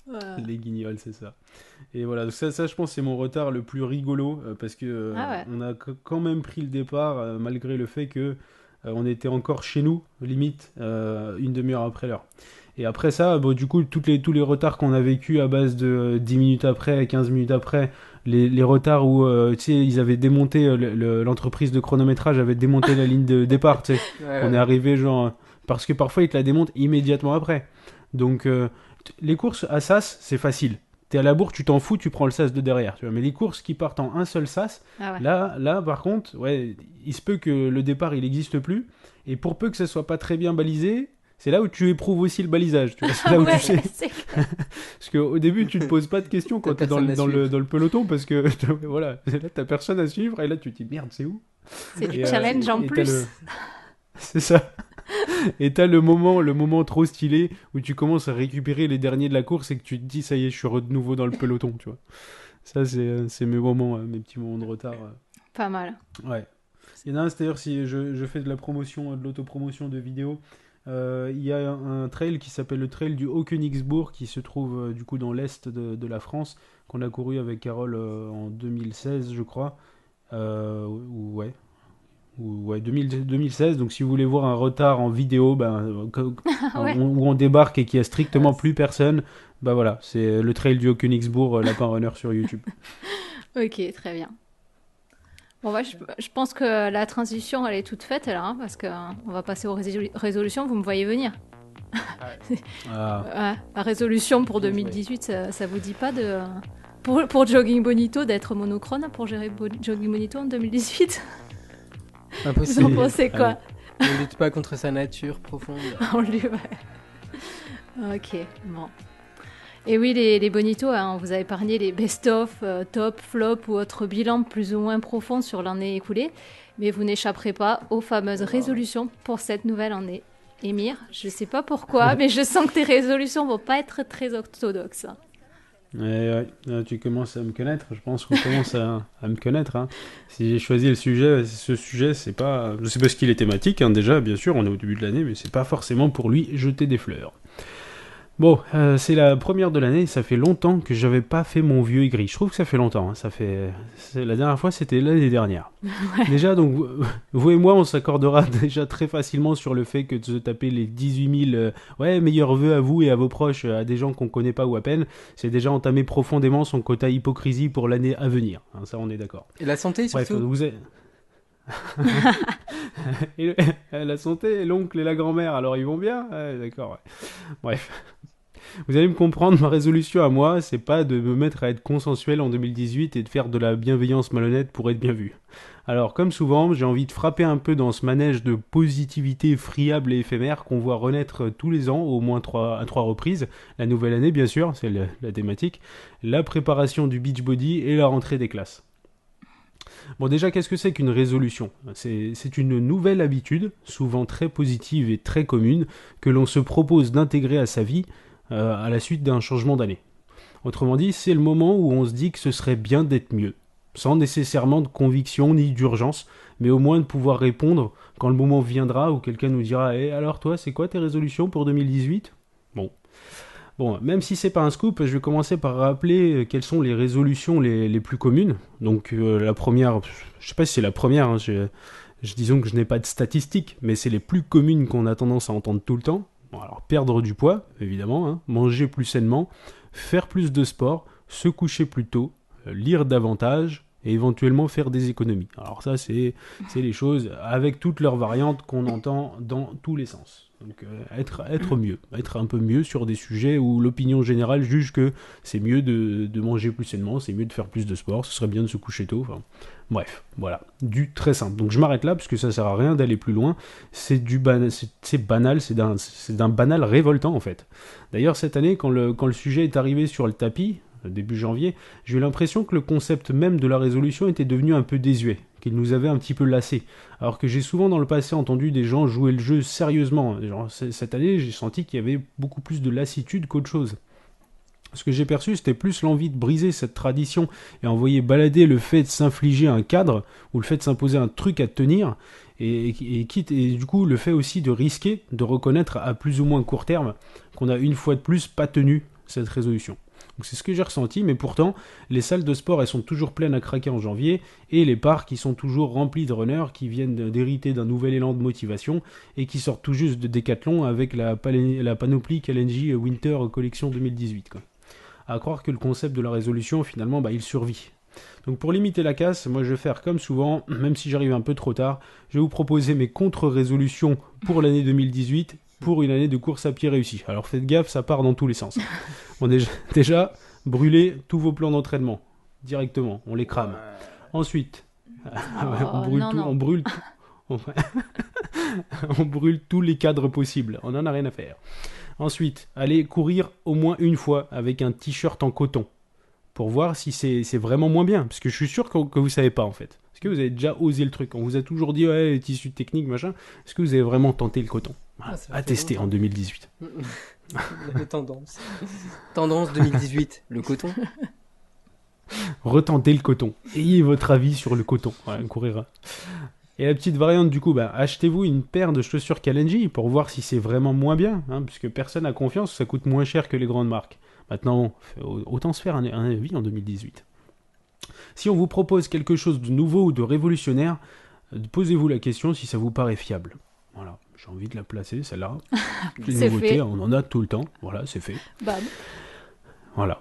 Ouais. Les guignols, c'est ça. Et voilà, donc ça je pense c'est mon retard le plus rigolo, parce que on a quand même pris le départ, malgré le fait que on était encore chez nous, limite, une demi-heure après l'heure. Et après ça, du coup, tous les retards qu'on a vécu à base de 10 minutes après, 15 minutes après, les retards où tu sais, ils avaient démonté, l'entreprise de chronométrage avait démonté la ligne de départ, tu sais. On est arrivé genre... Parce que parfois, ils te la démontent immédiatement après. Donc, les courses à sas, c'est facile. T'es à la bourre, tu t'en fous, tu prends le sas de derrière. Tu vois. Mais les courses qui partent en un seul sas, là, par contre, ouais, il se peut que le départ, il n'existe plus. Et pour peu que ça soit pas très bien balisé... C'est là où tu éprouves aussi le balisage, tu vois. C'est là où tu sais. Parce qu'au début, tu te poses pas de questions quand t'es dans le peloton, parce que voilà, là t'as personne à suivre, et là tu te dis merde, c'est où? C'est du challenge en plus. C'est ça. Et t'as le moment trop stylé où tu commences à récupérer les derniers de la course et que tu te dis ça y est, je suis de nouveau dans le peloton, tu vois. Ça, c'est mes moments, mes petits moments de retard. Pas mal. Ouais. Il y en a un, c'est d'ailleurs si je fais de la promotion, de l'autopromotion de vidéos. Il y a un trail qui s'appelle le trail du Haut-Königsbourg qui se trouve du coup dans l'est de la France, qu'on a couru avec Carole en 2016 je crois, ou 2016. Donc si vous voulez voir un retard en vidéo où on débarque et qu'il n'y a strictement plus personne, voilà, c'est le trail du Haut-Königsbourg, Lapin Runner sur YouTube. Ok, très bien. Bon, je pense que la transition, elle est toute faite là, hein, parce qu'on va passer aux résolutions. Vous me voyez venir. La résolution pour 2018, ça vous dit pas pour Jogging Bonito d'être monochrone pour gérer Jogging Bonito en 2018? Impossible. Vous en pensez quoi? On lutte pas contre sa nature profonde. Ok, bon. Et oui, les bonitos, on vous a épargné les best-of, top, flop ou autres bilans plus ou moins profonds sur l'année écoulée, mais vous n'échapperez pas aux fameuses résolutions pour cette nouvelle année. Émir, je sais pas pourquoi, mais je sens que tes résolutions vont pas être très orthodoxes. Ouais, tu commences à me connaître, je pense qu'on commence à me connaître. Hein. Si j'ai choisi ce sujet, c'est pas parce qu'il est thématique, hein, déjà, bien sûr, on est au début de l'année, mais c'est pas forcément pour lui jeter des fleurs. Bon, c'est la première de l'année, ça fait longtemps que j'avais pas fait mon vieux aigri. Je trouve que ça fait longtemps, hein. La dernière fois, c'était l'année dernière. Ouais. Déjà, donc, vous et moi, on s'accordera déjà très facilement sur le fait que de se taper les 18 000 meilleurs vœux à vous et à vos proches, à des gens qu'on connaît pas ou à peine, c'est déjà entamer profondément son quota hypocrisie pour l'année à venir. Hein, ça, on est d'accord. Et la santé, surtout. Bref, vous êtes... la santé, l'oncle et la grand-mère, alors ils vont bien? Ouais, d'accord, ouais. Bref. Vous allez me comprendre, ma résolution à moi, c'est pas de me mettre à être consensuel en 2018 et de faire de la bienveillance malhonnête pour être bien vu. Alors, comme souvent, j'ai envie de frapper un peu dans ce manège de positivité friable et éphémère qu'on voit renaître tous les ans, au moins à trois reprises. La nouvelle année, bien sûr, c'est la thématique, la préparation du beachbody et la rentrée des classes. Bon, déjà, qu'est-ce que c'est qu'une résolution ? C'est une nouvelle habitude, souvent très positive et très commune, que l'on se propose d'intégrer à sa vie à la suite d'un changement d'année. Autrement dit, c'est le moment où on se dit que ce serait bien d'être mieux, sans nécessairement de conviction ni d'urgence, mais au moins de pouvoir répondre quand le moment viendra où quelqu'un nous dira « Eh, alors toi, c'est quoi tes résolutions pour 2018 ?» Bon, même si c'est pas un scoop, je vais commencer par rappeler quelles sont les résolutions les plus communes. Donc la première, je sais pas si c'est la première, hein, disons que je n'ai pas de statistiques, mais c'est les plus communes qu'on a tendance à entendre tout le temps. Bon, alors perdre du poids, évidemment, hein, manger plus sainement, faire plus de sport, se coucher plus tôt, lire davantage et éventuellement faire des économies. Alors ça, c'est les choses avec toutes leurs variantes qu'on entend dans tous les sens. Donc être mieux, être un peu mieux sur des sujets où l'opinion générale juge que c'est mieux de manger plus sainement, c'est mieux de faire plus de sport, ce serait bien de se coucher tôt. Enfin, bref, voilà, du très simple. Donc je m'arrête là parce que ça sert à rien d'aller plus loin. C'est banal, c'est d'un banal révoltant en fait. D'ailleurs cette année, quand le sujet est arrivé sur le tapis, début janvier, j'ai eu l'impression que le concept même de la résolution était devenu un peu désuet, qu'il nous avait un petit peu lassés. Alors que j'ai souvent dans le passé entendu des gens jouer le jeu sérieusement. Genre, cette année, j'ai senti qu'il y avait beaucoup plus de lassitude qu'autre chose. Ce que j'ai perçu, c'était plus l'envie de briser cette tradition et envoyer balader le fait de s'infliger un cadre ou le fait de s'imposer un truc à tenir et du coup le fait aussi de risquer de reconnaître à plus ou moins court terme qu'on a une fois de plus pas tenu cette résolution. Donc c'est ce que j'ai ressenti, mais pourtant, les salles de sport, elles sont toujours pleines à craquer en janvier, et les parcs, ils sont toujours remplis de runners qui viennent d'hériter d'un nouvel élan de motivation, et qui sortent tout juste de Decathlon avec la panoplie Kalenji Winter Collection 2018. Quoi. À croire que le concept de la résolution, finalement, il survit. Donc pour limiter la casse, moi je vais faire comme souvent, même si j'arrive un peu trop tard, je vais vous proposer mes contre-résolutions pour l'année 2018, pour une année de course à pied réussie. Alors faites gaffe, ça part dans tous les sens. On déjà brûlez tous vos plans d'entraînement directement, on les crame. Ensuite, on brûle tous les cadres possibles, on n'en a rien à faire. Ensuite, allez courir au moins une fois avec un t-shirt en coton pour voir si c'est vraiment moins bien, parce que je suis sûr que vous savez pas en fait. Est-ce que vous avez déjà osé le truc ? On vous a toujours dit ouais, les tissus techniques machin. Est-ce que vous avez vraiment tenté le coton ? À tester en 2018. La tendance. Tendance 2018, le coton. Retentez le coton. Ayez votre avis sur le coton. Ouais, courir. Et la petite variante du coup, achetez-vous une paire de chaussures Kalenji pour voir si c'est vraiment moins bien, hein, puisque personne n'a confiance, ça coûte moins cher que les grandes marques. Maintenant, autant se faire un avis en 2018. Si on vous propose quelque chose de nouveau ou de révolutionnaire, posez-vous la question si ça vous paraît fiable. Voilà, j'ai envie de la placer, celle-là. Les nouveautés, fait. On en a tout le temps. Voilà, c'est fait. Bam. Voilà.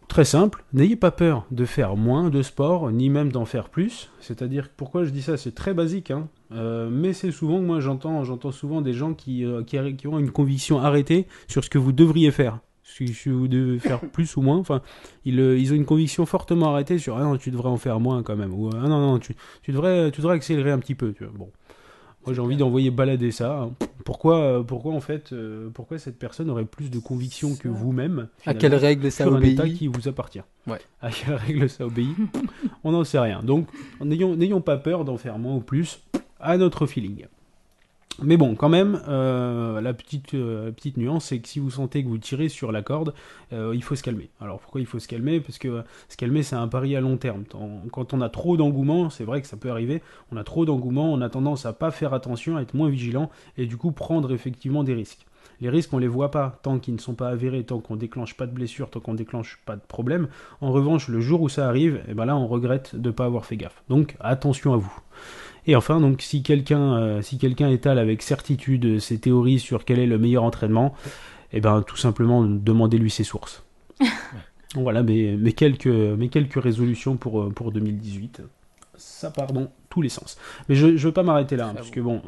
Très simple, n'ayez pas peur de faire moins de sport, ni même d'en faire plus. C'est-à-dire, pourquoi je dis ça ? C'est très basique, hein. Mais c'est souvent que moi j'entends souvent des gens qui ont une conviction arrêtée sur ce que vous devriez faire. Si vous devez faire plus ou moins, enfin, ils ont une conviction fortement arrêtée sur ah non, tu devrais en faire moins quand même, ou ah non, tu devrais accélérer un petit peu, tu vois. Bon, moi j'ai envie d'envoyer balader ça. Pourquoi en fait, pourquoi cette personne aurait plus de conviction que vous-même à quelle règle ça obéit ? Un état qui vous appartient. Ouais. À quelle règle ça obéit ? On n'en sait rien. Donc, n'ayons pas peur d'en faire moins ou plus à notre feeling. Mais bon, quand même, la petite nuance, c'est que si vous sentez que vous tirez sur la corde, il faut se calmer. Alors pourquoi il faut se calmer ? Parce que se calmer, c'est un pari à long terme. Quand on a trop d'engouement, c'est vrai que ça peut arriver, on a trop d'engouement, on a tendance à pas faire attention, à être moins vigilant, et du coup prendre effectivement des risques. Les risques, on les voit pas tant qu'ils ne sont pas avérés, tant qu'on déclenche pas de blessure, tant qu'on déclenche pas de problème. En revanche, le jour où ça arrive, et ben là, on regrette de pas avoir fait gaffe. Donc, attention à vous. Et enfin, donc, si quelqu'un étale avec certitude ses théories sur quel est le meilleur entraînement, et ben tout simplement demandez-lui ses sources. Voilà, mes quelques résolutions pour 2018. Ça part dans tous les sens. Mais je veux pas m'arrêter là, parce que bon,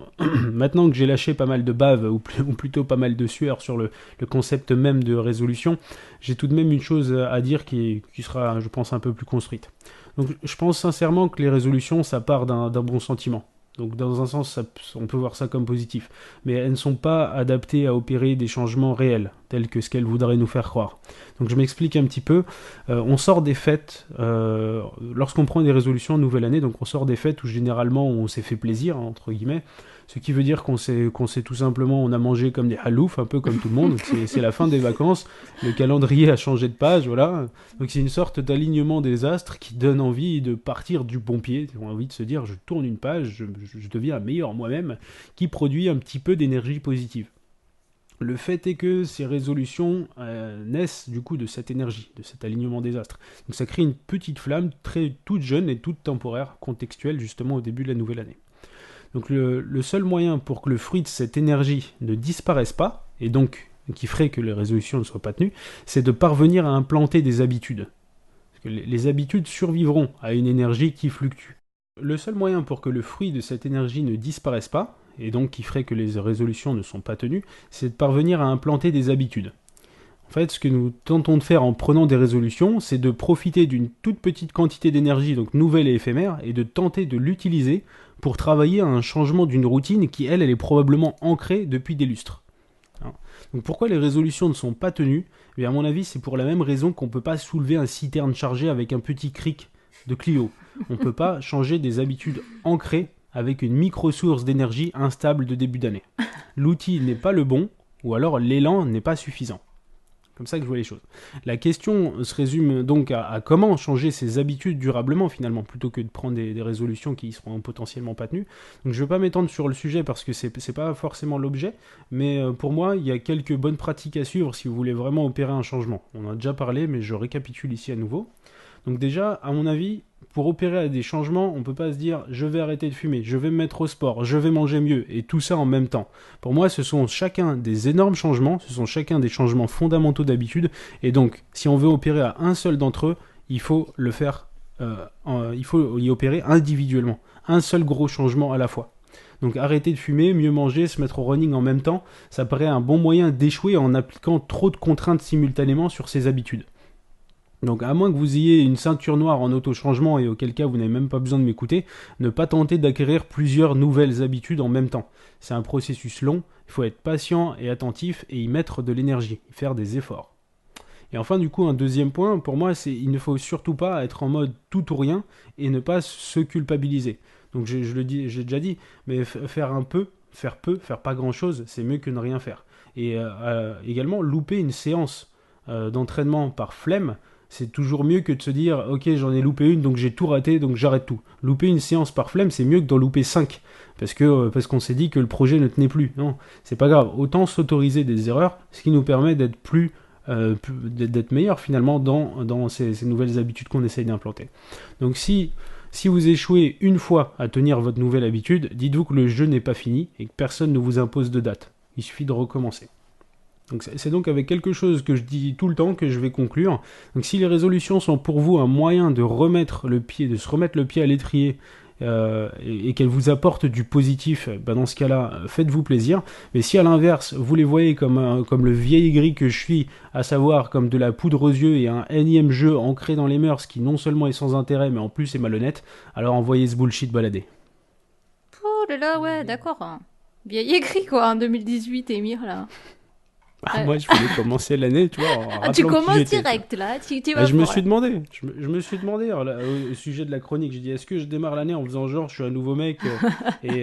maintenant que j'ai lâché pas mal de bave, ou plutôt pas mal de sueur sur le concept même de résolution, j'ai tout de même une chose à dire qui sera, je pense, un peu plus construite. Donc je pense sincèrement que les résolutions, ça part d'un bon sentiment. Donc dans un sens, on peut voir ça comme positif. Mais elles ne sont pas adaptées à opérer des changements réels, tels que ce qu'elles voudraient nous faire croire. Donc je m'explique un petit peu. On sort des fêtes, lorsqu'on prend des résolutions en nouvelle année, donc on sort des fêtes où généralement on s'est fait plaisir, hein, entre guillemets. Ce qui veut dire qu'on s'est tout simplement, on a mangé comme des haloufs, un peu comme tout le monde. C'est la fin des vacances, le calendrier a changé de page, voilà. Donc c'est une sorte d'alignement des astres qui donne envie de partir du bon pied. On a envie de se dire, je tourne une page, je deviens un meilleur moi-même, qui produit un petit peu d'énergie positive. Le fait est que ces résolutions naissent du coup de cette énergie, de cet alignement des astres. Donc ça crée une petite flamme toute jeune et toute temporaire, contextuelle justement au début de la nouvelle année. Donc le seul moyen pour que le fruit de cette énergie ne disparaisse pas, et donc qui ferait que les résolutions ne soient pas tenues, c'est de parvenir à implanter des habitudes. Parce que les habitudes survivront à une énergie qui fluctue. Le seul moyen pour que le fruit de cette énergie ne disparaisse pas, et donc qui ferait que les résolutions ne sont pas tenues, c'est de parvenir à implanter des habitudes. En fait, ce que nous tentons de faire en prenant des résolutions, c'est de profiter d'une toute petite quantité d'énergie, donc nouvelle et éphémère, et de tenter de l'utiliser pour travailler à un changement d'une routine qui, elle est probablement ancrée depuis des lustres. Donc pourquoi les résolutions ne sont pas tenues ? À mon avis, c'est pour la même raison qu'on ne peut pas soulever un citerne chargé avec un petit cric de Clio. On ne peut pas changer des habitudes ancrées avec une micro-source d'énergie instable de début d'année. L'outil n'est pas le bon, ou alors l'élan n'est pas suffisant. Comme ça que je vois les choses. La question se résume donc à comment changer ses habitudes durablement finalement, plutôt que de prendre des résolutions qui seront potentiellement pas tenues. Donc je ne vais pas m'étendre sur le sujet parce que c'est pas forcément l'objet, mais pour moi il y a quelques bonnes pratiques à suivre si vous voulez vraiment opérer un changement. On en a déjà parlé, mais je récapitule ici à nouveau. Donc déjà, à mon avis, pour opérer des changements, on ne peut pas se dire « je vais arrêter de fumer, je vais me mettre au sport, je vais manger mieux » et tout ça en même temps. Pour moi, ce sont chacun des énormes changements, ce sont chacun des changements fondamentaux d'habitude, et donc, si on veut opérer à un seul d'entre eux, il faut le faire, il faut y opérer individuellement, un seul gros changement à la fois. Donc arrêter de fumer, mieux manger, se mettre au running en même temps, ça paraît un bon moyen d'échouer en appliquant trop de contraintes simultanément sur ses habitudes. Donc à moins que vous ayez une ceinture noire en auto-changement et auquel cas vous n'avez même pas besoin de m'écouter, ne pas tenter d'acquérir plusieurs nouvelles habitudes en même temps. C'est un processus long, il faut être patient et attentif et y mettre de l'énergie, y faire des efforts. Et enfin du coup un deuxième point, pour moi c'est il ne faut surtout pas être en mode tout ou rien et ne pas se culpabiliser. Donc j'ai déjà dit, mais faire peu, faire pas grand chose, c'est mieux que ne rien faire. Et également louper une séance d'entraînement par flemme, c'est toujours mieux que de se dire « Ok, j'en ai loupé une, donc j'ai tout raté, donc j'arrête tout ». Louper une séance par flemme, c'est mieux que d'en louper 5, parce qu'on s'est dit que le projet ne tenait plus. Non, c'est pas grave. Autant s'autoriser des erreurs, ce qui nous permet d'être d'être meilleur finalement dans ces nouvelles habitudes qu'on essaye d'implanter. Donc si vous échouez une fois à tenir votre nouvelle habitude, dites-vous que le jeu n'est pas fini et que personne ne vous impose de date. Il suffit de recommencer. Donc c'est donc avec quelque chose que je dis tout le temps que je vais conclure. Donc si les résolutions sont pour vous un moyen de se remettre le pied à l'étrier et qu'elles vous apportent du positif, dans ce cas-là, faites-vous plaisir. Mais si à l'inverse, vous les voyez comme le vieil aigri que je suis, à savoir comme de la poudre aux yeux et un énième jeu ancré dans les mœurs qui non seulement est sans intérêt mais en plus est malhonnête, alors envoyez ce bullshit balader. Oh là là, ouais, d'accord. Vieil aigri quoi, en 2018, Émir là. Moi, je voulais commencer l'année, tu vois. Tu commences direct, là. Je me suis demandé, au sujet de la chronique, j'ai dit, est-ce que je démarre l'année en faisant genre, je suis un nouveau mec et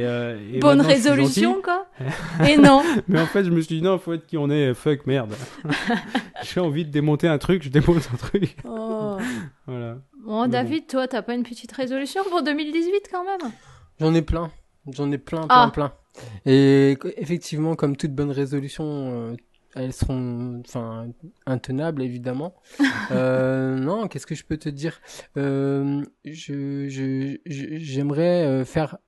bonne résolution, quoi. Et non. Mais en fait, je me suis dit, non, faut être qui on est, fuck, merde. J'ai envie de démonter un truc, je démonte un truc. Oh. Voilà. Bon, David, toi, t'as pas une petite résolution pour 2018 quand même ? J'en ai plein, plein. Et effectivement, comme toute bonne résolution, elles seront, intenables évidemment. Non, qu'est-ce que je peux te dire? J'aimerais faire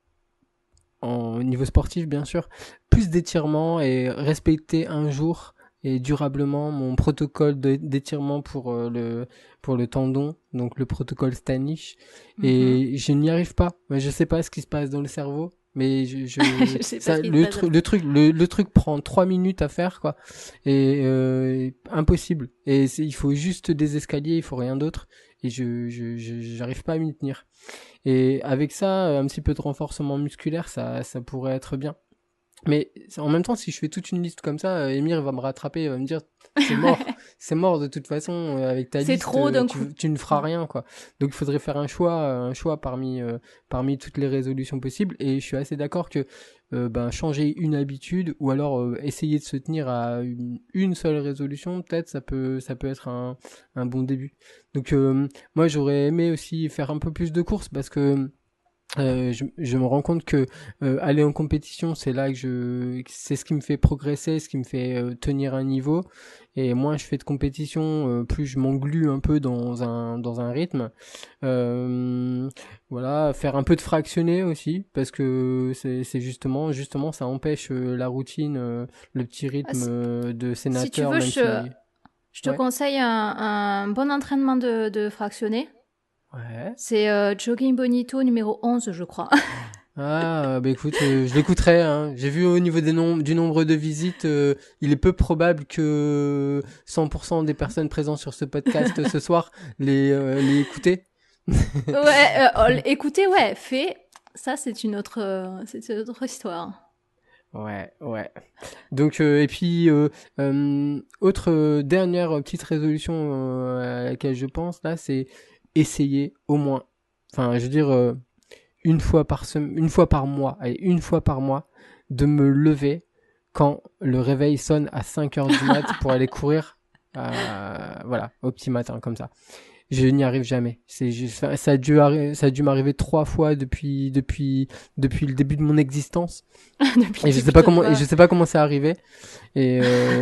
au niveau sportif, bien sûr, plus d'étirements et respecter un jour et durablement mon protocole d'étirement pour le tendon, donc le protocole Stanish. Et je n'y arrive pas. Je sais pas ce qui se passe dans le cerveau, mais le truc prend 3 minutes à faire, quoi. Et impossible. Et il faut juste des escaliers, il faut rien d'autre. Et j'arrive pas à m'y tenir. Et avec ça, un petit peu de renforcement musculaire, ça pourrait être bien. Mais en même temps, si je fais toute une liste comme ça, Emir va me rattraper, il va me dire c'est mort, c'est mort de toute façon avec ta liste. Trop d'un coup. Tu ne feras rien, quoi. Donc il faudrait faire un choix parmi toutes les résolutions possibles. Et je suis assez d'accord que changer une habitude ou alors essayer de se tenir à une seule résolution, peut-être ça peut être un bon début. Donc moi j'aurais aimé aussi faire un peu plus de courses parce que je me rends compte que aller en compétition, c'est là que c'est ce qui me fait progresser, ce qui me fait tenir un niveau. Et moins je fais de compétition, plus je m'englue un peu dans un rythme. Voilà, faire un peu de fractionné aussi, parce que c'est justement ça empêche la routine, le petit rythme de sénateur. Si tu veux, je te conseille un bon entraînement de fractionné. Ouais. C'est Jogging Bonito numéro 11, je crois. Ah, écoute, je l'écouterai, hein. J'ai vu au niveau du nombre de visites, il est peu probable que 100% des personnes présentes sur ce podcast ce soir les écoutaient. Écoutez, ouais, ça c'est une autre histoire. Ouais. Donc et puis autre dernière petite résolution à laquelle je pense là, c'est essayer au moins, je veux dire une fois par mois, de me lever quand le réveil sonne à 5h du mat pour aller courir, voilà, au petit matin comme ça. Je n'y arrive jamais. Ça a dû m'arriver 3 fois depuis le début de mon existence. Et je sais pas comment c'est arrivé. Et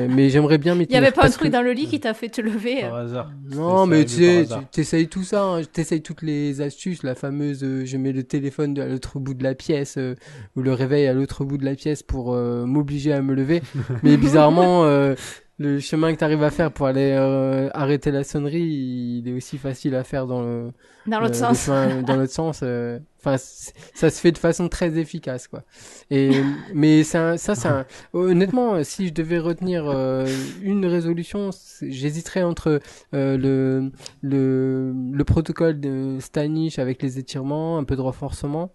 mais j'aimerais bien m'y tenir. Il y avait pas un truc dans le lit qui t'a fait te lever? Par hasard. Non, mais tu sais, t'essayes tout ça, hein. T'essayes toutes les astuces, la fameuse je mets le téléphone à l'autre bout de la pièce ou le réveil à l'autre bout de la pièce pour m'obliger à me lever. Mais bizarrement le chemin que tu arrives à faire pour aller arrêter la sonnerie, il est aussi facile à faire dans l'autre sens. Dans l'autre sens. Ça se fait de façon très efficace, quoi. Mais honnêtement, si je devais retenir une résolution, j'hésiterais entre le protocole de Stanish avec les étirements, un peu de renforcement.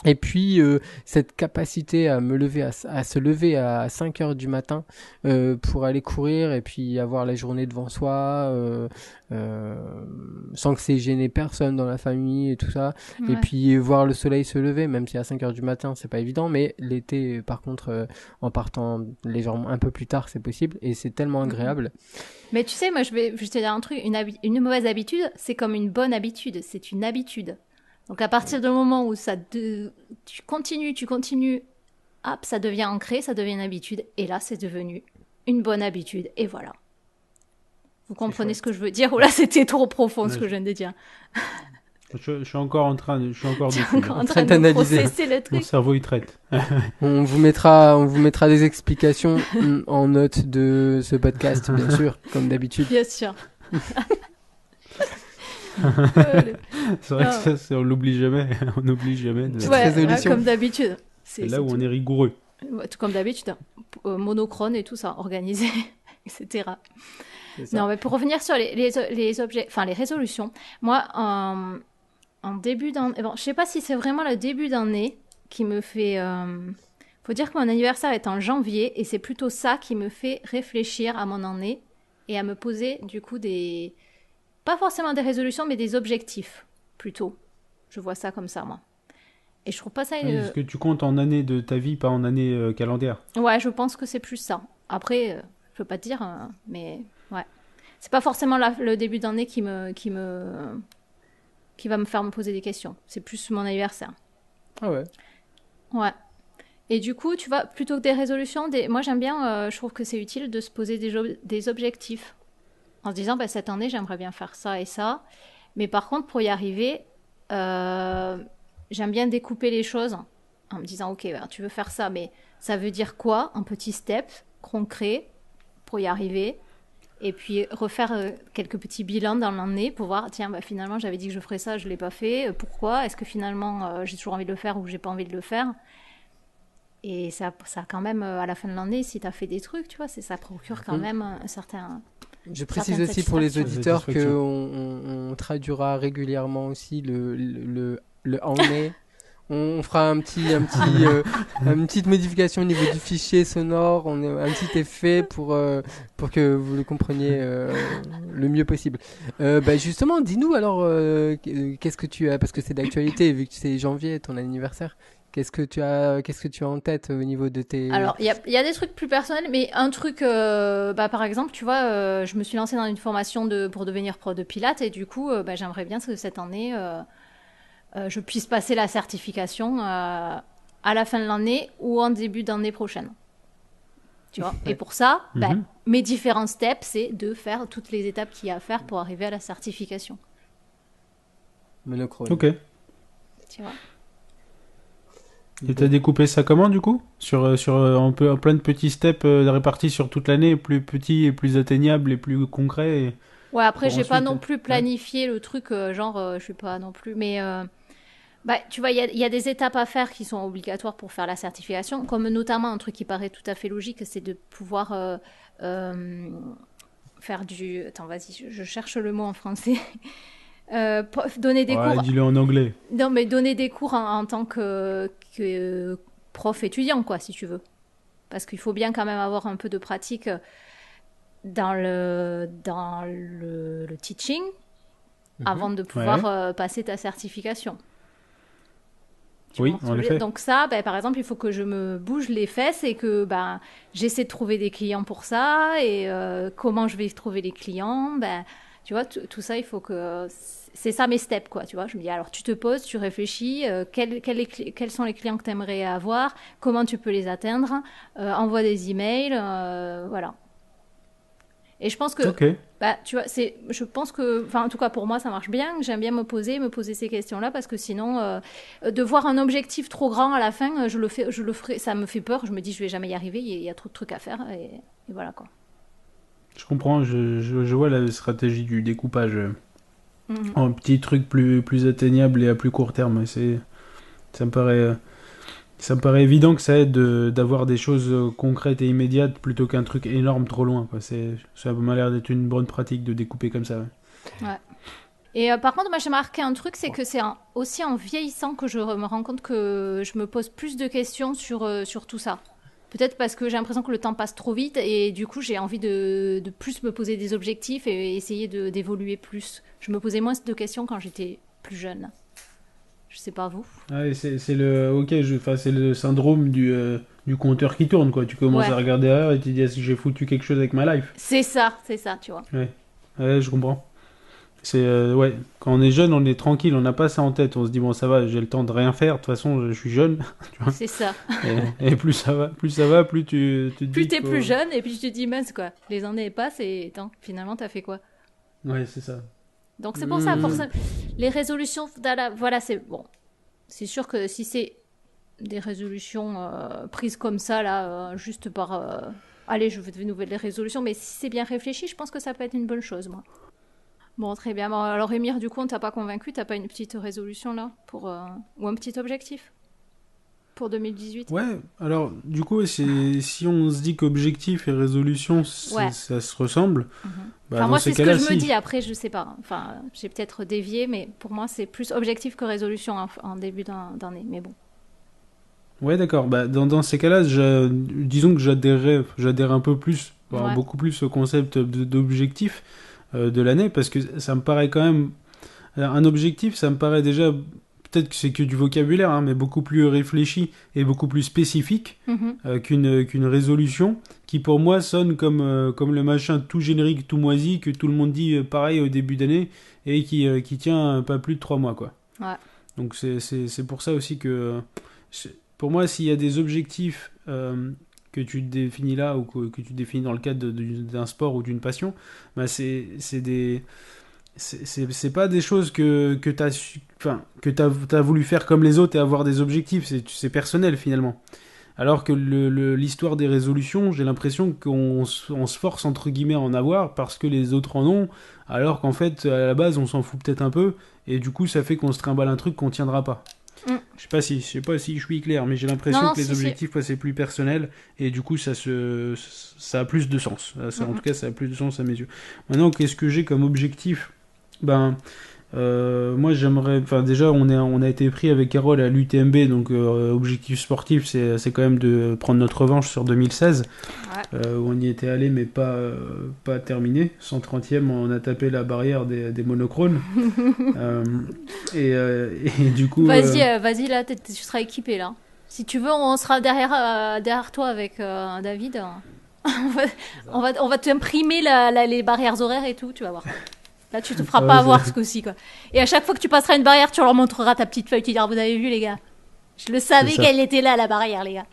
Et puis cette capacité à se lever à 5h du matin pour aller courir et puis avoir la journée devant soi sans que c'est gêner personne dans la famille et tout ça. Ouais. Et puis voir le soleil se lever, même si à 5h du matin c'est pas évident, mais l'été par contre en partant légèrement un peu plus tard c'est possible et c'est tellement agréable. Mais tu sais, moi je vais te dire un truc, une mauvaise habitude c'est comme une bonne habitude, c'est une habitude. Donc à partir du moment où tu continues, hop, ça devient ancré, ça devient une habitude. Et là, c'est devenu une bonne habitude. Et voilà. Vous comprenez ce que je veux dire? Ou là, c'était trop profond ce que je viens de dire. Je suis encore en train de d'analyser. Le truc. Mon cerveau, il traite. On vous mettra des explications en note de ce podcast, bien sûr, comme d'habitude. Bien sûr. C'est vrai que ça, on l'oublie jamais. On n'oublie jamais de résolution. Comme d'habitude. C'est là où on est rigoureux. Tout comme d'habitude, monochrone et tout ça, organisé, etc. Non, mais pour revenir sur les objets, enfin les résolutions, moi, en début d'année, je sais pas si c'est vraiment le début d'année qui me fait... faut dire que mon anniversaire est en janvier et c'est plutôt ça qui me fait réfléchir à mon année et à me poser du coup pas forcément des résolutions, mais des objectifs, plutôt. Je vois ça comme ça, moi. Et je trouve pas ça... Est-ce que tu comptes en année de ta vie, pas en année calendaire? Ouais, je pense que c'est plus ça. Après, je peux pas te dire, mais ouais. C'est pas forcément le début d'année qui va me faire me poser des questions. C'est plus mon anniversaire. Ah ouais? Ouais. Et du coup, tu vois, plutôt que des résolutions, moi j'aime bien, je trouve que c'est utile de se poser des objectifs. En se disant, bah, cette année, j'aimerais bien faire ça et ça. Mais par contre, pour y arriver, j'aime bien découper les choses en me disant, ok, bah, tu veux faire ça, mais ça veut dire quoi? Un petit step concret pour y arriver. Et puis refaire quelques petits bilans dans l'année pour voir, tiens, bah, finalement, j'avais dit que je ferais ça, je ne l'ai pas fait. Pourquoi? Est-ce que finalement, j'ai toujours envie de le faire ou j'ai pas envie de le faire? Et ça quand même, à la fin de l'année, si tu as fait des trucs, tu vois, ça procure quand même un certain... Je précise aussi pour les auditeurs qu'on traduira régulièrement aussi le en est. On fera une petite modification au niveau du fichier sonore, un petit effet pour que vous le compreniez le mieux possible. Justement, dis-nous alors, qu'est-ce que tu as, parce que c'est d'actualité, vu que c'est janvier, ton anniversaire. Qu'est-ce que tu as en tête au niveau de tes... Alors, il y a des trucs plus personnels, mais un truc, par exemple, tu vois, je me suis lancée dans une formation pour devenir pro de Pilates, et du coup, j'aimerais bien que cette année, je puisse passer la certification à la fin de l'année ou en début d'année prochaine. Tu vois. Et pour ça, mes différents steps, c'est de faire toutes les étapes qu'il y a à faire pour arriver à la certification. Monochrome. Ok. Tu vois. Et t'as découpé ça comment du coup en plein de petits steps répartis sur toute l'année, plus petits et plus atteignables et plus concrets. Ouais, après j'ai pas non plus planifié le truc, je suis pas non plus, mais tu vois, il y a des étapes à faire qui sont obligatoires pour faire la certification, comme notamment un truc qui paraît tout à fait logique, c'est de pouvoir faire du... Attends, vas-y, je cherche le mot en français. Donner des cours. Dis-le en anglais. Non, mais donner des cours en tant que prof étudiant, quoi, si tu veux. Parce qu'il faut bien quand même avoir un peu de pratique dans le teaching avant de pouvoir passer ta certification. Oui, en effet. Donc ça, par exemple, il faut que je me bouge les fesses et que j'essaie de trouver des clients pour ça. Et comment je vais trouver les clients, tu vois, tout ça, il faut que... C'est ça mes steps, quoi, tu vois. Je me dis, alors tu te poses, tu réfléchis, quels sont les clients que tu aimerais avoir, comment tu peux les atteindre, envoie des emails, voilà. Et je pense que, tu vois, je pense que, enfin, en tout cas pour moi, ça marche bien. J'aime bien me poser ces questions-là parce que sinon, de voir un objectif trop grand à la fin, je le ferai, ça me fait peur. Je me dis, je vais jamais y arriver. Il y a trop de trucs à faire et voilà quoi. Je comprends. Je vois la stratégie du découpage en petits trucs plus atteignables et à plus court terme. Ça me paraît évident que ça aide d'avoir des choses concrètes et immédiates plutôt qu'un truc énorme trop loin, quoi. Ça m'a l'air d'être une bonne pratique de découper comme ça. Ouais. Et par contre, moi j'ai marqué un truc, c'est que c'est aussi en vieillissant que je me rends compte que je me pose plus de questions sur tout ça. Peut-être parce que j'ai l'impression que le temps passe trop vite et du coup j'ai envie de plus me poser des objectifs et essayer d'évoluer plus. Je me posais moins de questions quand j'étais plus jeune. Je sais pas vous. Ah, c'est le syndrome du compteur qui tourne, quoi. Tu commences à regarder derrière et tu te dis, est-ce que j'ai foutu quelque chose avec ma life? C'est ça, tu vois. Ouais, je comprends. Quand on est jeune, on est tranquille, on n'a pas ça en tête. On se dit, bon, ça va, j'ai le temps de rien faire. De toute façon, je suis jeune. Tu vois. C'est ça. Et plus ça va, plus tu te dis. Plus t'es plus jeune, et puis tu te dis, mince, quoi. Les années passent et finalement, t'as fait quoi? Ouais, c'est ça. Donc c'est pour ça, les résolutions, voilà, c'est bon. C'est sûr que si c'est des résolutions prises comme ça, là, juste par... allez, je veux de nouvelles résolutions, mais si c'est bien réfléchi, je pense que ça peut être une bonne chose, moi. Bon, très bien. Bon, alors, Émir, du coup, on t'a pas convaincu? T'as pas une petite résolution, là, ou un petit objectif pour 2018? Ouais, alors, du coup, si on se dit qu'objectif et résolution, ça se ressemble... moi, c'est ce que je me dis. Après, je sais pas. Enfin, j'ai peut-être dévié, mais pour moi, c'est plus objectif que résolution en début d'année. Mais bon. Ouais, d'accord. Dans ces cas-là, disons que j'adhère un peu plus, beaucoup plus au concept d'objectif de l'année, parce que ça me paraît quand même... Un objectif, ça me paraît déjà... Peut-être que c'est que du vocabulaire, hein, mais beaucoup plus réfléchi et beaucoup plus spécifique qu'une résolution qui, pour moi, sonne comme le machin tout générique, tout moisi, que tout le monde dit pareil au début d'année et qui tient pas plus de 3 mois, quoi. Ouais. Donc c'est pour ça aussi que pour moi, s'il y a des objectifs que tu définis là ou que tu définis dans le cadre d'un sport ou d'une passion, bah c'est pas des choses que t'as voulu faire comme les autres et avoir des objectifs, c'est personnel finalement. Alors que l'histoire des résolutions, j'ai l'impression qu'on se force entre guillemets à en avoir parce que les autres en ont, alors qu'en fait à la base on s'en fout peut-être un peu et du coup ça fait qu'on se trimballe un truc qu'on tiendra pas. Je sais pas si je suis clair, mais j'ai l'impression que les objectifs c'est plus personnel et du coup ça a plus de sens. En tout cas ça a plus de sens à mes yeux. Maintenant qu'est-ce que j'ai comme objectif? Moi j'aimerais, déjà on a été pris avec Carole à l'UTMB, donc objectif sportif c'est quand même de prendre notre revanche sur 2016 où on y était allé mais pas terminé. 130e, on a tapé la barrière des monochrones. Et du coup vas-y là, tu seras équipé là. Si tu veux, on sera derrière toi avec David. On va t'imprimer les barrières horaires et tout, tu vas voir. Là, tu te feras pas avoir ce coup-ci, quoi. Et à chaque fois que tu passeras une barrière, tu leur montreras ta petite feuille. Tu diras, vous avez vu, les gars? Je le savais qu'elle était là, la barrière, les gars.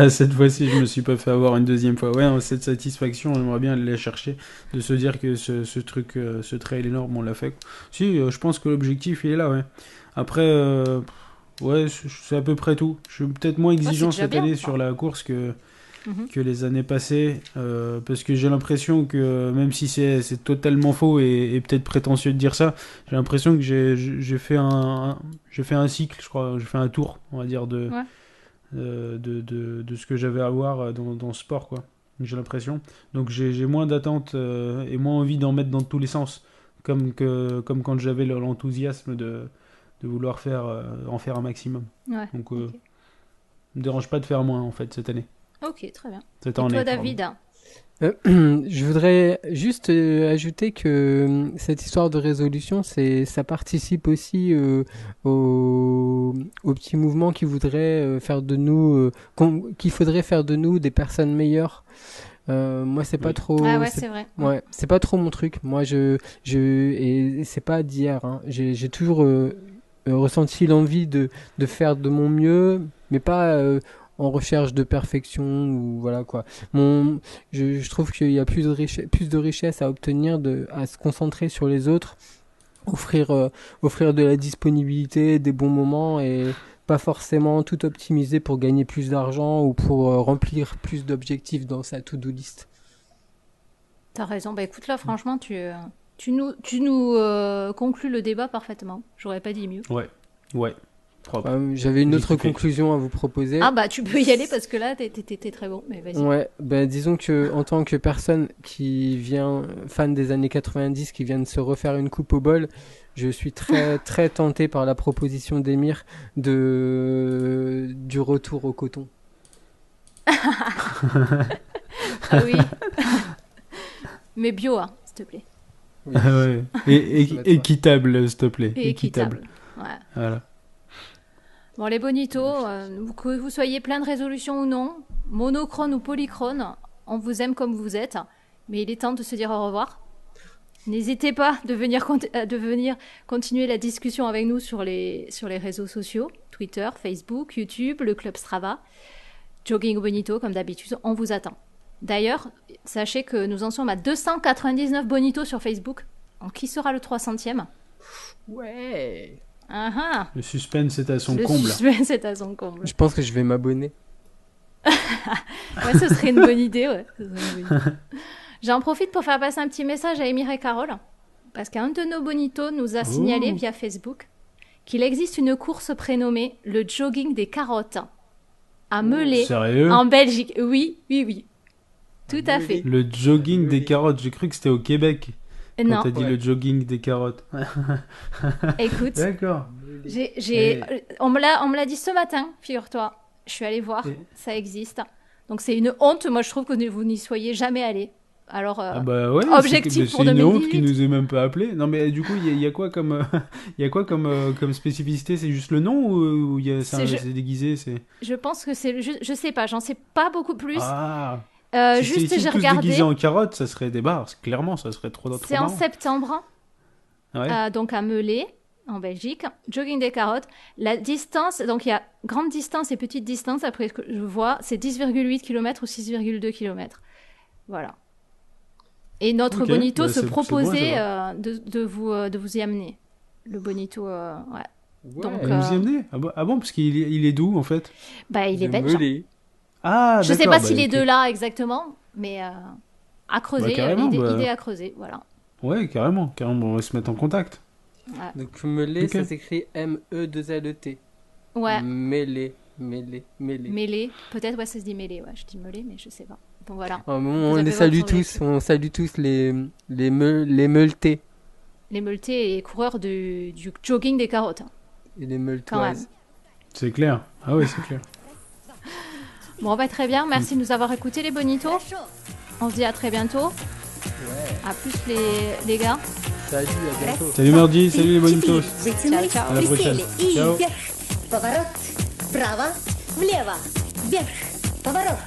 Cette fois-ci, je me suis pas fait avoir une deuxième fois. Ouais, cette satisfaction, j'aimerais bien aller la chercher, de se dire que ce truc, ce trail énorme, on l'a fait. Si, je pense que l'objectif, il est là, ouais. Après, ouais, c'est à peu près tout. Je suis peut-être moins exigeant cette année sur la course que les années passées, parce que j'ai l'impression que même si c'est totalement faux et peut-être prétentieux de dire ça, j'ai l'impression que j'ai fait un cycle, je crois, j'ai fait un tour, on va dire, de ce que j'avais à voir dans ce sport, quoi. J'ai l'impression. Donc j'ai moins d'attentes et moins envie d'en mettre dans tous les sens, comme quand j'avais l'enthousiasme de vouloir en faire un maximum. Ouais. Donc me dérange pas de faire moins en fait cette année. Ok, très bien. Et toi, David? Je voudrais juste ajouter que cette histoire de résolution, ça participe aussi au petit mouvement qui voudrait faire de nous, qu'il faudrait faire de nous des personnes meilleures. Moi, c'est pas trop. Ah ouais, c'est vrai. Ouais, c'est pas trop mon truc. Moi, et c'est pas d'hier. Hein. J'ai toujours ressenti l'envie de faire de mon mieux, mais pas en recherche de perfection ou voilà quoi. Je trouve qu'il y a plus de richesse à obtenir, à se concentrer sur les autres, offrir de la disponibilité, des bons moments et pas forcément tout optimiser pour gagner plus d'argent ou pour remplir plus d'objectifs dans sa to-do list. T'as raison. Bah écoute là, franchement, tu nous conclus le débat parfaitement. J'aurais pas dit mieux. Ouais. J'avais une autre conclusion à vous proposer. Ah bah tu peux y aller parce que là t'es très bon, mais vas-y. Ouais, disons que en tant que personne qui vient fan des années 90, qui vient de se refaire une coupe au bol, je suis très très tenté par la proposition d'Emir du retour au coton. Ah oui. Mais bio, hein, s'il te plaît. Oui. Ouais. Et équitable, s'il te plaît. Équitable. Ouais. Voilà. Bon, les bonitos, que vous soyez plein de résolutions ou non, monochrone ou polychrone, on vous aime comme vous êtes, mais il est temps de se dire au revoir. N'hésitez pas de venir continuer la discussion avec nous sur les réseaux sociaux, Twitter, Facebook, YouTube, le Club Strava, Jogging Bonito, comme d'habitude, on vous attend. D'ailleurs, sachez que nous en sommes à 299 bonitos sur Facebook. Donc, qui sera le 300e? Ouais. Le suspense est à son comble. Le suspense est à son comble. Je pense que je vais m'abonner. Ouais, ce serait une bonne idée, ouais. J'en profite pour faire passer un petit message à Émir et Carole, parce qu'un de nos bonitos nous a signalé via Facebook qu'il existe une course prénommée le jogging des carottes à Melé, en Belgique. Oui. Tout à fait. Le jogging des carottes, j'ai cru que c'était au Québec. Non. Quand t'as dit le jogging des carottes. Écoute, d'accord. On me l'a dit ce matin, figure-toi. Je suis allée voir, ça existe. Donc c'est une honte, moi je trouve que vous n'y soyez jamais allés. Alors, objectif pour 2018. C'est une honte qui nous ait même pas appelé. Non mais du coup, il y a quoi comme spécificité? C'est juste le nom ou c'est déguisé? Je pense que c'est juste, je sais pas, j'en sais pas beaucoup plus. Ah. Juste j'ai regardé. Déguisé en carotte, ça serait des bars. Clairement, ça serait trop. C'est en septembre. Ouais. Donc à Melé. en Belgique. Jogging des carottes. La distance, donc il y a grande distance et petite distance, après ce que je vois, c'est 10,8 km ou 6,2 km. Voilà. Et notre bonito se proposait de vous y amener. Le bonito, ouais. Donc, vous y amener ah bon, parce qu'il est d'où, en fait? Bah, il est belge. Ah, je sais pas s'il est de là exactement, mais à creuser, idée à creuser, voilà. Ouais, carrément, on va se mettre en contact. Ouais. Donc mêlé, ça s'écrit M-E-2-L-E-T. Ouais. Mêlé. Mêlé, peut-être, ouais, ça se dit mêlé, ouais, je dis mêlé, mais je sais pas. Bon, voilà. On les salue tous, les meuletés. Les meuletés et coureurs du jogging des carottes. Et les meuletoises. C'est clair. Ah oui, c'est clair. Bon, bah très bien, merci de nous avoir écoutés les bonitos. On se dit à très bientôt. Ouais. À plus les gars. Salut, à bientôt. Salut Mardi, salut les bonitos. Ciao, ciao. À la prochaine. Ciao. Поворот вправо, влево, вверх. Поворот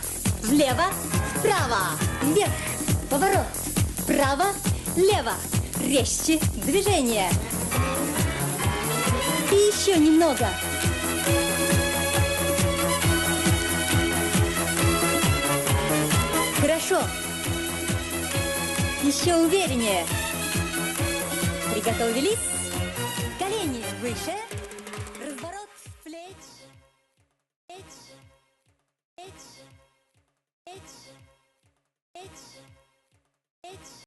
влево, вправо, вверх. Поворот вправо, влево. Резче движение. И еще немного. Хорошо. Еще увереннее. Приготовились? Колени выше.